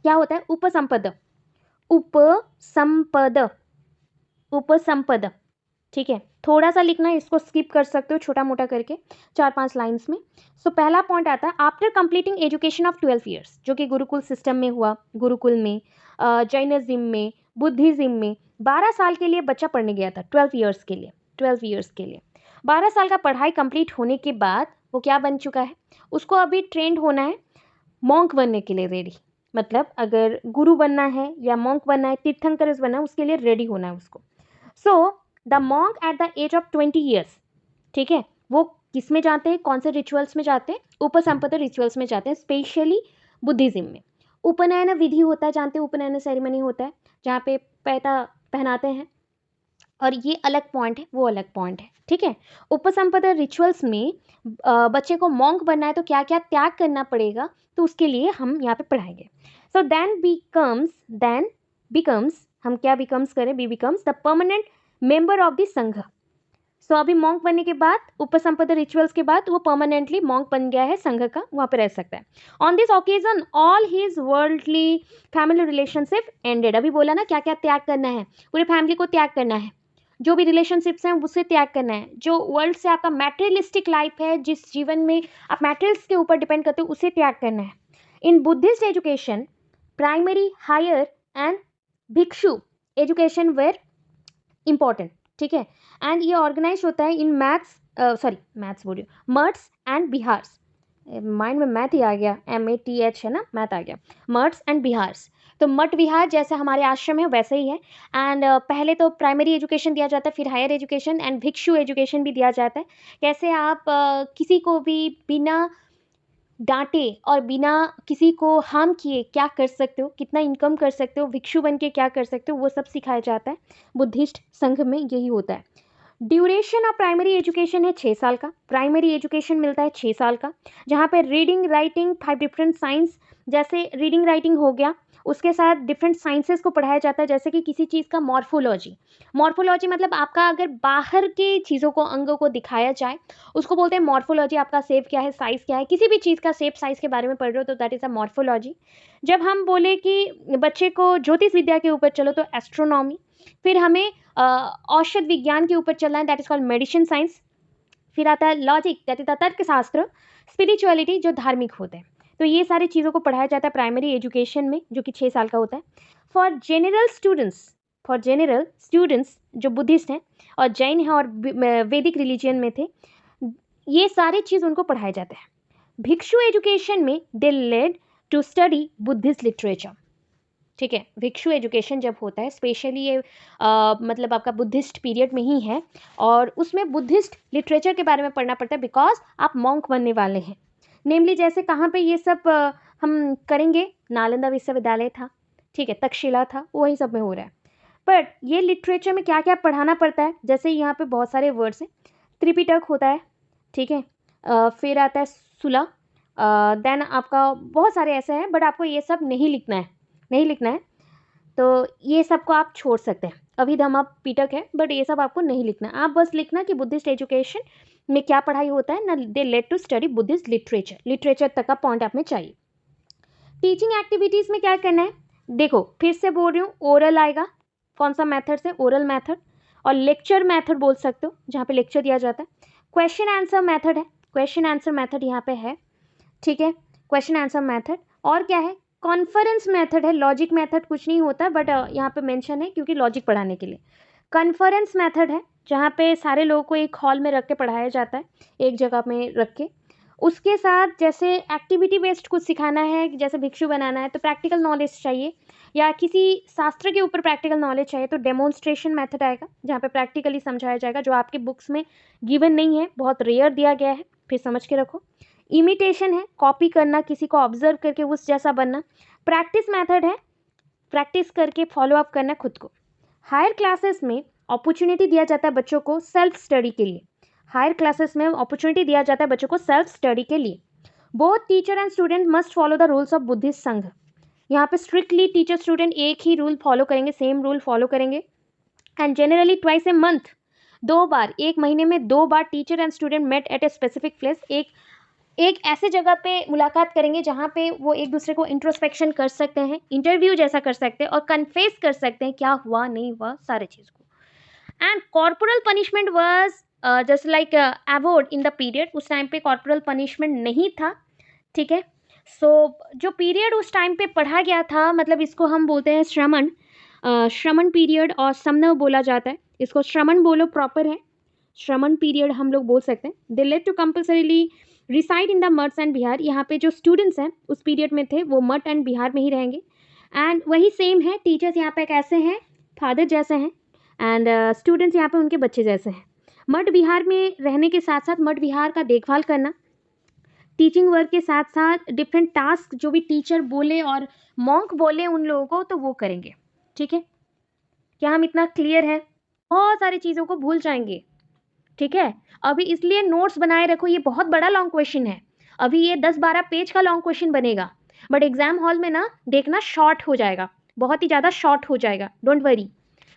क्या होता है? उपसंपद, उपसंपद, उपसंपद, ठीक है, थोड़ा सा लिखना है, इसको स्किप कर सकते हो छोटा मोटा करके 4-5 लाइंस में। सो पहला पॉइंट आता है after completing education of 12 years, जो कि गुरुकुल सिस्टम में हुआ, गुरुकुल में, जैनिज्म में, बुद्धिज्म में 12 साल के लिए बच्चा पढ़ने गया था, 12 ईयर्स के लिए, 12 ईयर्स के लिए 12 साल का पढ़ाई कंप्लीट होने के बाद वो क्या बन चुका है? उसको अभी ट्रेंड होना है मॉन्क बनने के लिए, रेडी, मतलब अगर गुरु बनना है या मॉन्क बनना है, तीर्थंकर बनना है, उसके लिए रेडी होना है उसको। So the monk at the age of 20 years, ठीक है, वो किस में जाते हैं, कौन से रिचुअल्स में जाते हैं, उपसंपदा रिचुअल्स में जाते हैं, स्पेशली बुद्धिज्म में। उपनयन विधि होता है, जानते हैं, उपनयन सेरेमनी होता है जहाँ पे पैता पहनाते हैं, और ये अलग पॉइंट है, वो अलग पॉइंट है, ठीक है। उपसंपदा रिचुअल्स में बच्चे को मॉन्क बनना है तो क्या क्या त्याग करना पड़ेगा, तो उसके लिए हम यहाँ पे पढ़ाएंगे। सो देन बिकम्स हम क्या बिकम्स करें, be becomes the permanent member of the Sangha. So अभी मॉन्क बनने के बाद, उपसंपदा रिचुअल्स के बाद वो परमानेंटली मॉन्क बन गया है संघ का, वहाँ पे रह सकता है। On this occasion all his worldly family relationship ended. अभी बोला ना क्या क्या त्याग करना है, पूरे फैमिली को त्याग करना है, जो भी रिलेशनशिप्स हैं उससे त्याग करना है, जो वर्ल्ड से आपका मैटेरियलिस्टिक लाइफ है, जिस जीवन में आप मैटेरियल्स के ऊपर डिपेंड करते हो, उसे त्याग करना है। In Buddhist education primary, higher and bhikshu education were important, ठीक है। एंड ये ऑर्गेनाइज होता है इन मैथ्स बोल रही हूँ, मठ्स एंड बिहार्स, माइंड में मैथ ही आ गया, MATH है ना, मैथ आ गया, मठ्स एंड बिहार्स। तो मठ विहार जैसे हमारे आश्रम है वैसे ही है। एंड पहले तो प्राइमरी एजुकेशन दिया जाता है, फिर higher education and bhikshu education भी दिया जाता है। कैसे आप किसी को भी बिना डांटे और बिना किसी को हार्म किए क्या कर सकते हो, कितना इनकम कर सकते हो, भिक्षु बन के क्या कर सकते हो, वो सब सिखाया जाता है बुद्धिस्ट संघ में, यही होता है। ड्यूरेशन ऑफ प्राइमरी एजुकेशन है 6 साल का, प्राइमरी एजुकेशन मिलता है 6 साल का, जहाँ पे रीडिंग राइटिंग 5 डिफरेंट साइंस, जैसे रीडिंग राइटिंग हो गया, उसके साथ डिफरेंट साइंसेस को पढ़ाया जाता है, जैसे कि किसी चीज़ का मॉर्फोलॉजी मतलब आपका अगर बाहर के चीज़ों को, अंगों को दिखाया जाए, उसको बोलते हैं मॉर्फोलॉजी। आपका शेप क्या है, साइज़ क्या है, किसी भी चीज़ का शेप साइज़ के बारे में पढ़ रहे हो तो दैट इज़ अ मॉर्फोलॉजी। जब हम बोले कि बच्चे को ज्योतिष विद्या के ऊपर चलो तो एस्ट्रोनॉमी, फिर हमें औषध विज्ञान के ऊपर चलना है, that is called medicine science. फिर आता है लॉजिक, दैट इज द तर्कशास्त्र, स्पिरिचुअलिटी जो धार्मिक होते हैं। तो ये सारी चीज़ों को पढ़ाया जाता है प्राइमरी एजुकेशन में, जो कि 6 साल का होता है। फॉर जनरल स्टूडेंट्स जो बुद्धिस्ट हैं और जैन हैं और वैदिक रिलीजियन में थे, ये सारी चीज़ उनको पढ़ाया जाता है। भिक्षु एजुकेशन में they led to study Buddhist literature, ठीक है। भिक्षु एजुकेशन जब होता है, स्पेशली ये मतलब आपका बुद्धिस्ट पीरियड में ही है, और उसमें बुद्धिस्ट लिटरेचर के बारे में पढ़ना पड़ता है, बिकॉज आप मॉन्क बनने वाले हैं। नेमली जैसे कहाँ पे ये सब हम करेंगे, नालंदा विश्वविद्यालय था, ठीक है, तक्षशिला था, वही सब में हो रहा है। बट ये लिटरेचर में क्या क्या पढ़ाना पड़ता है, जैसे यहाँ पे बहुत सारे वर्ड्स हैं, त्रिपिटक होता है, ठीक है, फिर आता है सुला, देन आपका बहुत सारे ऐसे हैं, बट आपको ये सब नहीं लिखना है, तो ये सब को आप छोड़ सकते हैं। अभिधम्म पिटक है, बट ये सब आपको नहीं लिखना, आप बस लिखना कि बुद्धिस्ट एजुकेशन में क्या पढ़ाई होता है ना, they led to study Buddhist literature तक का पॉइंट आप में चाहिए। टीचिंग एक्टिविटीज़ में क्या करना है, देखो फिर से बोल रही हूँ, ओरल आएगा, कौन सा मेथड से, ओरल मेथड, और लेक्चर मेथड बोल सकते हो, जहाँ पे लेक्चर दिया जाता है। क्वेश्चन आंसर मेथड है, क्वेश्चन आंसर मेथड यहाँ पे है, ठीक है, क्वेश्चन आंसर मेथड। और क्या है, कॉन्फ्रेंस मेथड है, लॉजिक मेथड कुछ नहीं होता, बट यहाँ पे मेंशन है क्योंकि लॉजिक पढ़ाने के लिए। कॉन्फ्रेंस मेथड है, जहाँ पे सारे लोगों को एक हॉल में रख के पढ़ाया जाता है, एक जगह में रख के। उसके साथ जैसे एक्टिविटी बेस्ड कुछ सिखाना है, जैसे भिक्षु बनाना है तो प्रैक्टिकल नॉलेज चाहिए, या किसी शास्त्र के ऊपर प्रैक्टिकल नॉलेज चाहिए तो डेमोन्स्ट्रेशन मेथड आएगा, जहाँ पे प्रैक्टिकली समझाया जाएगा, जो आपके बुक्स में गिवन नहीं है, बहुत रेयर दिया गया है, फिर समझ के रखो। इमिटेशन है, कॉपी करना, किसी को ऑब्जर्व करके उस जैसा बनना। प्रैक्टिस मेथड है, प्रैक्टिस करके फॉलो अप करना खुद को। हायर क्लासेस में अपॉर्चुनिटी दिया जाता है बच्चों को सेल्फ स्टडी के लिए, both teacher and student must follow the rules of Buddhist Sangha. यहाँ पे स्ट्रिक्टली टीचर स्टूडेंट एक ही रूल फॉलो करेंगे, सेम रूल फॉलो करेंगे। And generally twice a month, 2 बार, एक महीने में 2 बार teacher and student met at a specific place, एक ऐसे जगह पे मुलाकात करेंगे जहाँ पे वो एक दूसरे को इंट्रोस्पेक्शन कर सकते हैं, इंटरव्यू जैसा कर सकते हैं, और कन्फेस कर सकते हैं क्या हुआ नहीं हुआ सारे चीज़ को। And corporal punishment was just like avoid in the period, उस टाइम पे कॉर्पोरल पनिशमेंट नहीं था, ठीक है। सो जो पीरियड उस टाइम पे पढ़ा गया था, मतलब इसको हम बोलते हैं श्रमण पीरियड, और समनव बोला जाता है, इसको श्रमण बोलो प्रॉपर है, श्रमण पीरियड हम लोग बोल सकते हैं। They led to compulsorily reside in the math and Bihar, यहाँ पे जो स्टूडेंट्स हैं उस पीरियड में थे वो मठ एंड बिहार में ही रहेंगे। एंड वही सेम है, टीचर्स यहाँ पे कैसे हैं, फादर जैसे हैं, एंड स्टूडेंट्स यहाँ पे उनके बच्चे जैसे हैं। मठ विहार में रहने के साथ साथ मठ विहार का देखभाल करना, टीचिंग वर्क के साथ साथ डिफरेंट टास्क जो भी टीचर बोले और मॉन्क बोले उन लोगों को तो वो करेंगे। ठीक है, क्या हम इतना क्लियर है? बहुत सारी चीज़ों को भूल जाएंगे। ठीक है, अभी इसलिए नोट्स बनाए रखो, ये बहुत बड़ा लॉन्ग क्वेश्चन है। अभी ये 10-12 पेज का लॉन्ग क्वेश्चन बनेगा, बट एग्जाम हॉल में ना देखना शॉर्ट हो जाएगा, बहुत ही ज़्यादा शॉर्ट हो जाएगा। डोंट वरी,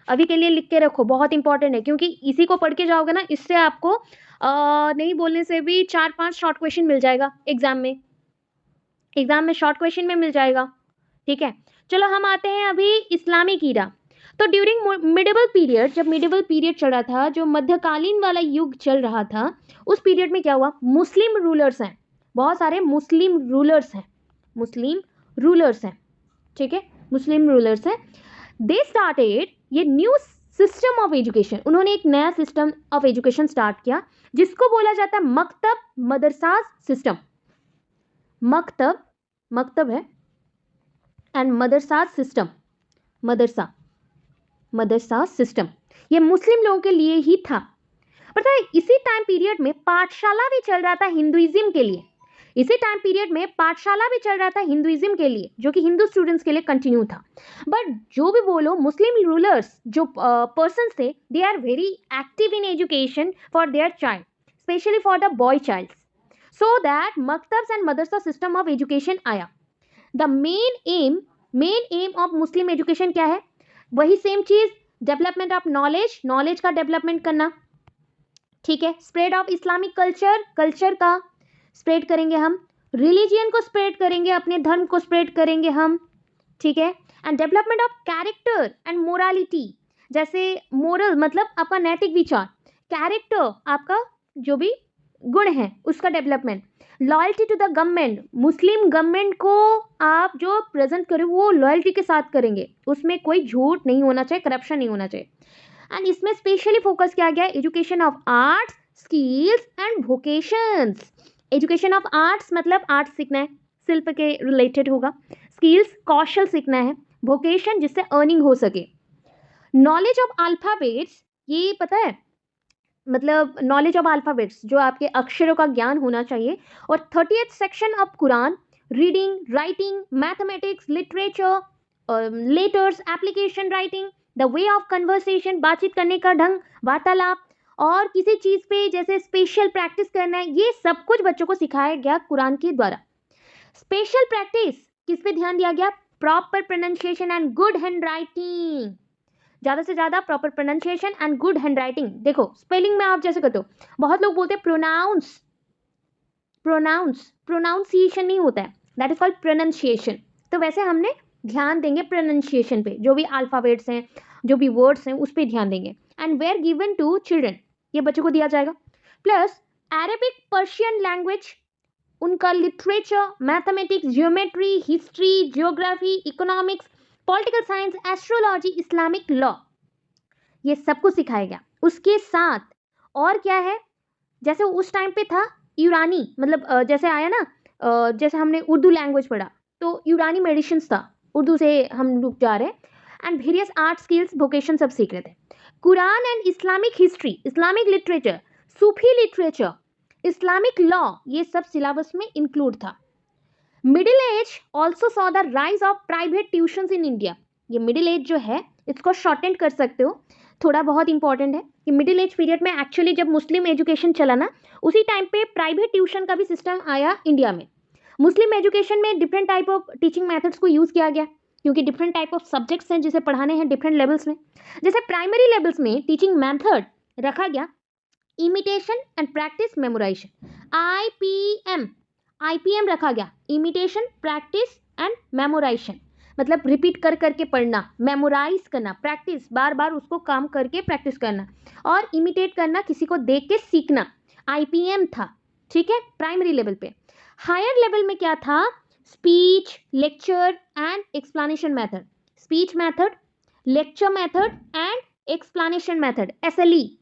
अभी के लिए लिख के रखो, बहुत इंपॉर्टेंट है, क्योंकि इसी को पढ़ के जाओगे ना, इससे आपको नहीं बोलने से भी 4-5 शॉर्ट क्वेश्चन मिल जाएगा एग्जाम में शॉर्ट क्वेश्चन में मिल जाएगा। ठीक है, चलो हम आते हैं अभी इस्लामिक ईरा। तो ड्यूरिंग मिडिवल पीरियड, जब मिडिवल पीरियड चला था, जो मध्यकालीन वाला युग चल रहा था, उस पीरियड में क्या हुआ? मुस्लिम रूलर्स हैं, बहुत सारे मुस्लिम रूलर्स हैं। ठीक है, मुस्लिम रूलर्स हैं। दे स्टार्टेड ये न्यू सिस्टम ऑफ एजुकेशन, उन्होंने एक नया सिस्टम ऑफ एजुकेशन स्टार्ट किया जिसको बोला जाता है मकतब मदरसा सिस्टम। मकतब है and madrasa system, Madrasa system ये मुस्लिम लोगों के लिए ही था। पता है, इसी टाइम पीरियड में पाठशाला भी चल रहा था हिंदुइज्म के लिए, जो कि हिंदू स्टूडेंट्स के लिए कंटिन्यू था। बट जो भी बोलो, मुस्लिम रूलर्स जो पर्सन्स थे, they are very active in education for their child, specially for the boy child, so that maktabs and madrasa system of education आया। The main aim of Muslim education क्या है? वही सेम चीज, डेवलपमेंट ऑफ नॉलेज का डेवलपमेंट करना। ठीक है, स्प्रेड ऑफ इस्लामिक कल्चर का स्प्रेड करेंगे हम, रिलीजियन को स्प्रेड करेंगे, अपने धर्म को स्प्रेड करेंगे हम। ठीक है, and development of character and morality, जैसे मोरल मतलब आपका नैतिक विचार, कैरेक्टर आपका जो भी गुण है उसका development, loyalty to the government, Muslim government को आप जो प्रेजेंट करें वो लॉयल्टी के साथ करेंगे, उसमें कोई झूठ नहीं होना चाहिए, करप्शन नहीं होना चाहिए। एंड इसमें स्पेशली फोकस किया गया education of arts, skills and vocations. Education of arts मतलब आर्ट्स सीखना है, शिल्प के रिलेटेड होगा, स्किल्स कौशल सीखना है, वोकेशन जिससे अर्निंग हो सके। नॉलेज ऑफ अल्फाबेट्स, ये पता है मतलब नॉलेज ऑफ अल्फाबेट्स जो आपके अक्षरों का ज्ञान होना चाहिए। और 30th section of Quran, reading, writing, mathematics, literature, letters, application writing, the way of conversation, बातचीत करने का ढंग, वार्तालाप, और किसी चीज़ पे जैसे स्पेशल प्रैक्टिस करना है, ये सब कुछ बच्चों को सिखाया गया कुरान के द्वारा। स्पेशल प्रैक्टिस किस पे ध्यान दिया गया? Proper pronunciation and good hand writing, ज़्यादा से ज़्यादा proper pronunciation and good hand writing. देखो स्पेलिंग में आप जैसे करते हो, बहुत लोग बोलते हैं प्रोनाउंसिएशन नहीं होता है, दैट इज कॉल्ड प्रोनाउंसिएशन। तो वैसे हमने ध्यान देंगे प्रोनाउंसिएशन पे, जो भी अल्फाबेट्स हैं, जो भी वर्ड्स हैं, उस पर ध्यान देंगे। And were given to children, ये बच्चों को दिया जाएगा। प्लस अरेबिक, पर्शियन लैंग्वेज, उनका literature, mathematics, geometry, history, geography, economics, political science, astrology, Islamic law, ये सब कुछ सिखाया गया। उसके साथ और क्या है, जैसे उस टाइम पे था यूरानी, मतलब जैसे आया ना, जैसे हमने उर्दू लैंग्वेज पढ़ा तो यूरानी मेडिसिन्स था, उर्दू से हम लोग जा रहे हैं। And various art, skills, vocation सब सीख रहे थे। Quran and Islamic history, Islamic literature, Sufi literature, Islamic law, ये सब सिलेबस में इंक्लूड था। Middle age also saw the rise of private tuitions in India. ये मिडिल एज जो है इसको शॉर्टेंड कर सकते हो, थोड़ा बहुत इंपॉर्टेंट है कि मिडिल एज पीरियड में एक्चुअली जब मुस्लिम एजुकेशन चला ना, उसी टाइम पे प्राइवेट ट्यूशन का भी सिस्टम आया इंडिया में। मुस्लिम एजुकेशन में different type of teaching methods को यूज़ किया गया, क्योंकि डिफरेंट टाइप ऑफ सब्जेक्ट्स हैं जिसे पढ़ाने हैं डिफरेंट लेवल्स में। जैसे प्राइमरी लेवल्स में टीचिंग मेथड रखा गया imitation and practice memorisation, IPM रखा गया, इमिटेशन, प्रैक्टिस एंड मेमोराइजेशन, मतलब रिपीट कर करके पढ़ना, मेमोराइज करना, प्रैक्टिस बार बार उसको काम करके प्रैक्टिस करना, और इमिटेट करना, किसी को देख के सीखना, आईपीएम था। ठीक है, प्राइमरी लेवल पे। हायर लेवल में क्या था? Speech, lecture and explanation method, speech method, lecture method and explanation method, SLE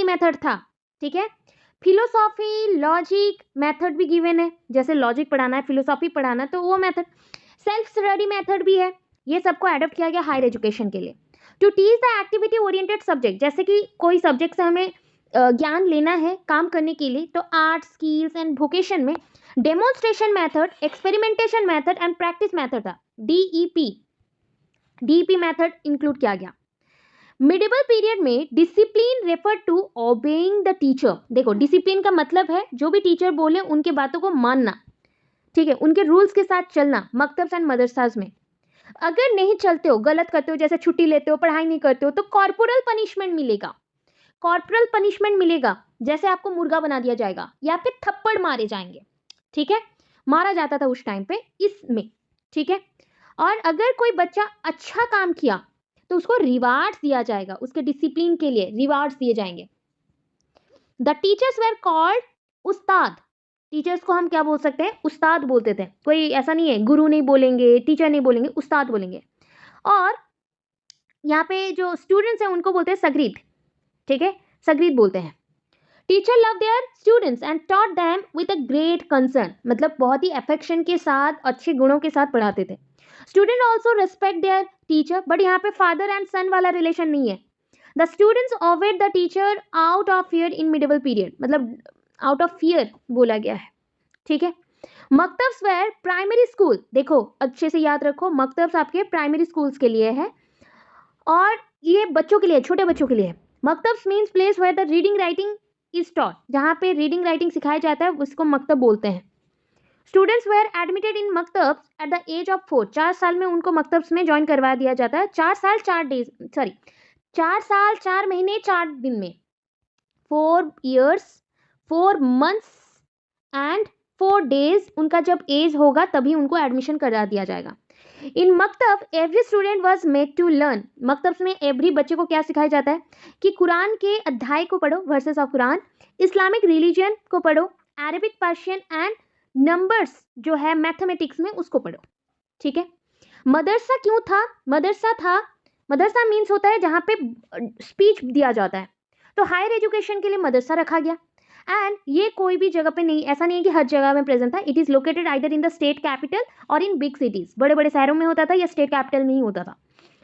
method था। ठीक है, फिलोसॉफी, लॉजिक मेथड भी गिवन है, जैसे लॉजिक पढ़ाना है, फिलोसॉफी पढ़ाना है, तो वो मेथड। सेल्फ स्टडी मेथड भी है, ये सबको एडॉप्ट किया गया हायर एजुकेशन के लिए। To teach the activity oriented subject, जैसे कि कोई सब्जेक्ट से हमें ज्ञान लेना है काम करने के लिए, तो आर्ट, स्किल्स एंड वोकेशन में demonstration method, experimentation method and practice method था, डीईपी मेथड इंक्लूड किया गया। मिडिवल पीरियड में discipline refer to obeying the teacher. देखो, डिसिप्लिन का मतलब है जो भी टीचर बोले उनके बातों को मानना, ठीक है, उनके रूल्स के साथ चलना। मकतब्स एंड मदरसाज में अगर नहीं चलते हो, गलत करते हो, जैसे छुट्टी लेते हो, पढ़ाई नहीं करते हो, तो कॉर्पोरल पनिशमेंट मिलेगा। कॉर्पोरल पनिशमेंट मिलेगा, जैसे आपको मुर्गा बना दिया जाएगा या फिर थप्पड़ मारे जाएंगे, ठीक है, मारा जाता था उस टाइम पे इसमें, ठीक है। और अगर कोई बच्चा अच्छा काम किया तो उसको रिवार्ड्स दिया जाएगा, उसके डिसिप्लिन के लिए रिवार्ड्स दिए जाएंगे। The teachers where called Ustad. Teachers को हम क्या बोल सकते हैं? उस्ताद बोलते थे। कोई ऐसा नहीं है गुरु नहीं बोलेंगे, टीचर नहीं बोलेंगे, उस्ताद बोलेंगे। और यहाँ पे जो स्टूडेंट्स हैं उनको बोलते हैं सगरीद, ठीक है, सगरीद बोलते हैं। Teacher love their students and taught them with a great concern, मतलब बहुत ही अफेक्शन के साथ, अच्छे गुणों के साथ पढ़ाते थे। Student also respect their teacher, but यहाँ पे फादर एंड सन वाला रिलेशन नहीं है। The students obeyed the teacher out of fear in medieval period, मतलब आउट ऑफ फियर बोला गया है, ठीक है। मकतब्स वेर प्राइमरी स्कूल, देखो अच्छे से याद रखो, मकतब्स आपके प्राइमरी स्कूल्स के लिए है और ये बच्चों के लिए, छोटे बच्चों के लिए है। Maktabs means place where the reading writing is taught, जहाँ पे रीडिंग राइटिंग सिखाया जाता है उसको मकतब बोलते हैं। Students were admitted in maktabs at the age of 4, 4 साल में उनको मकतब्स में ज्वाइन करवा दिया जाता है। 4 साल 4 महीने 4 दिन में, 4 years 4 months एंड 4 days उनका जब एज होगा तभी उनको एडमिशन करा दिया जाएगा। In maktab every student was made to learn, maktab में एवरी बच्चे को क्या सिखाया जाता है कि कुरान के अध्याय को पढ़ो, versus of Quran, Islamic religion को पढ़ो, अरेबिक, पर्शियन एंड नंबर्स जो है मैथमेटिक्स में उसको पढ़ो, ठीक है। मदरसा क्यों था? मदरसा मीन्स होता है जहाँ पे स्पीच दिया जाता है, तो हायर एजुकेशन के लिए मदरसा रखा गया। एंड ये कोई भी जगह पे नहीं, ऐसा नहीं है कि हर जगह में प्रेजेंट था। It is located either in the state capital और इन बिग सिटीज, बड़े बड़े शहरों में होता था या स्टेट कैपिटल में ही होता था।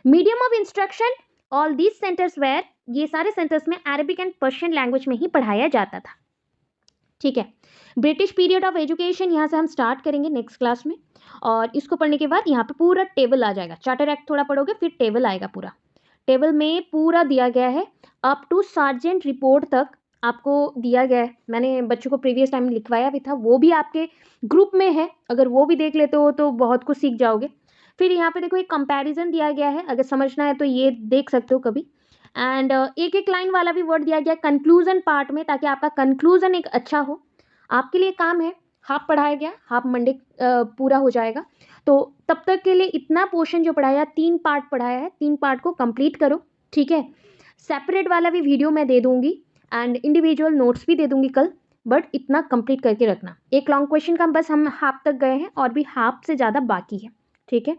Medium of instruction, all these centres were, ये सारे सेंटर्स में अरेबिक एंड पर्शियन लैंग्वेज में ही पढ़ाया जाता था, ठीक है। ब्रिटिश पीरियड ऑफ एजुकेशन यहाँ से हम स्टार्ट करेंगे नेक्स्ट क्लास में, और इसको पढ़ने के बाद यहाँ पे पूरा टेबल आ जाएगा। चार्टर एक्ट थोड़ा पढ़ोगे फिर टेबल आएगा, पूरा टेबल में पूरा दिया गया है अप टू सार्जेंट रिपोर्ट तक आपको दिया गया है। मैंने बच्चों को प्रीवियस टाइम लिखवाया भी था, वो भी आपके ग्रुप में है, अगर वो भी देख लेते हो तो बहुत कुछ सीख जाओगे। फिर यहाँ पे देखो एक कंपैरिजन दिया गया है, अगर समझना है तो ये देख सकते हो कभी। एंड एक एक लाइन वाला भी वर्ड दिया गया कंक्लूजन पार्ट में, ताकि आपका कंक्लूजन एक अच्छा हो। आपके लिए काम है, हाफ पढ़ाया गया, हाफ मंडे पूरा हो जाएगा, तो तब तक के लिए इतना पोर्शन जो पढ़ाया, 3 पार्ट पढ़ाया है, 3 पार्ट को कंप्लीट करो, ठीक है। सेपरेट वाला भी वीडियो मैं दे दूंगी एंड इंडिविजुअल नोट्स भी दे दूंगी कल, बट इतना कंप्लीट करके रखना। एक लॉन्ग क्वेश्चन का बस हम हाफ तक गए हैं और भी हाफ से ज़्यादा बाकी है, ठीक है।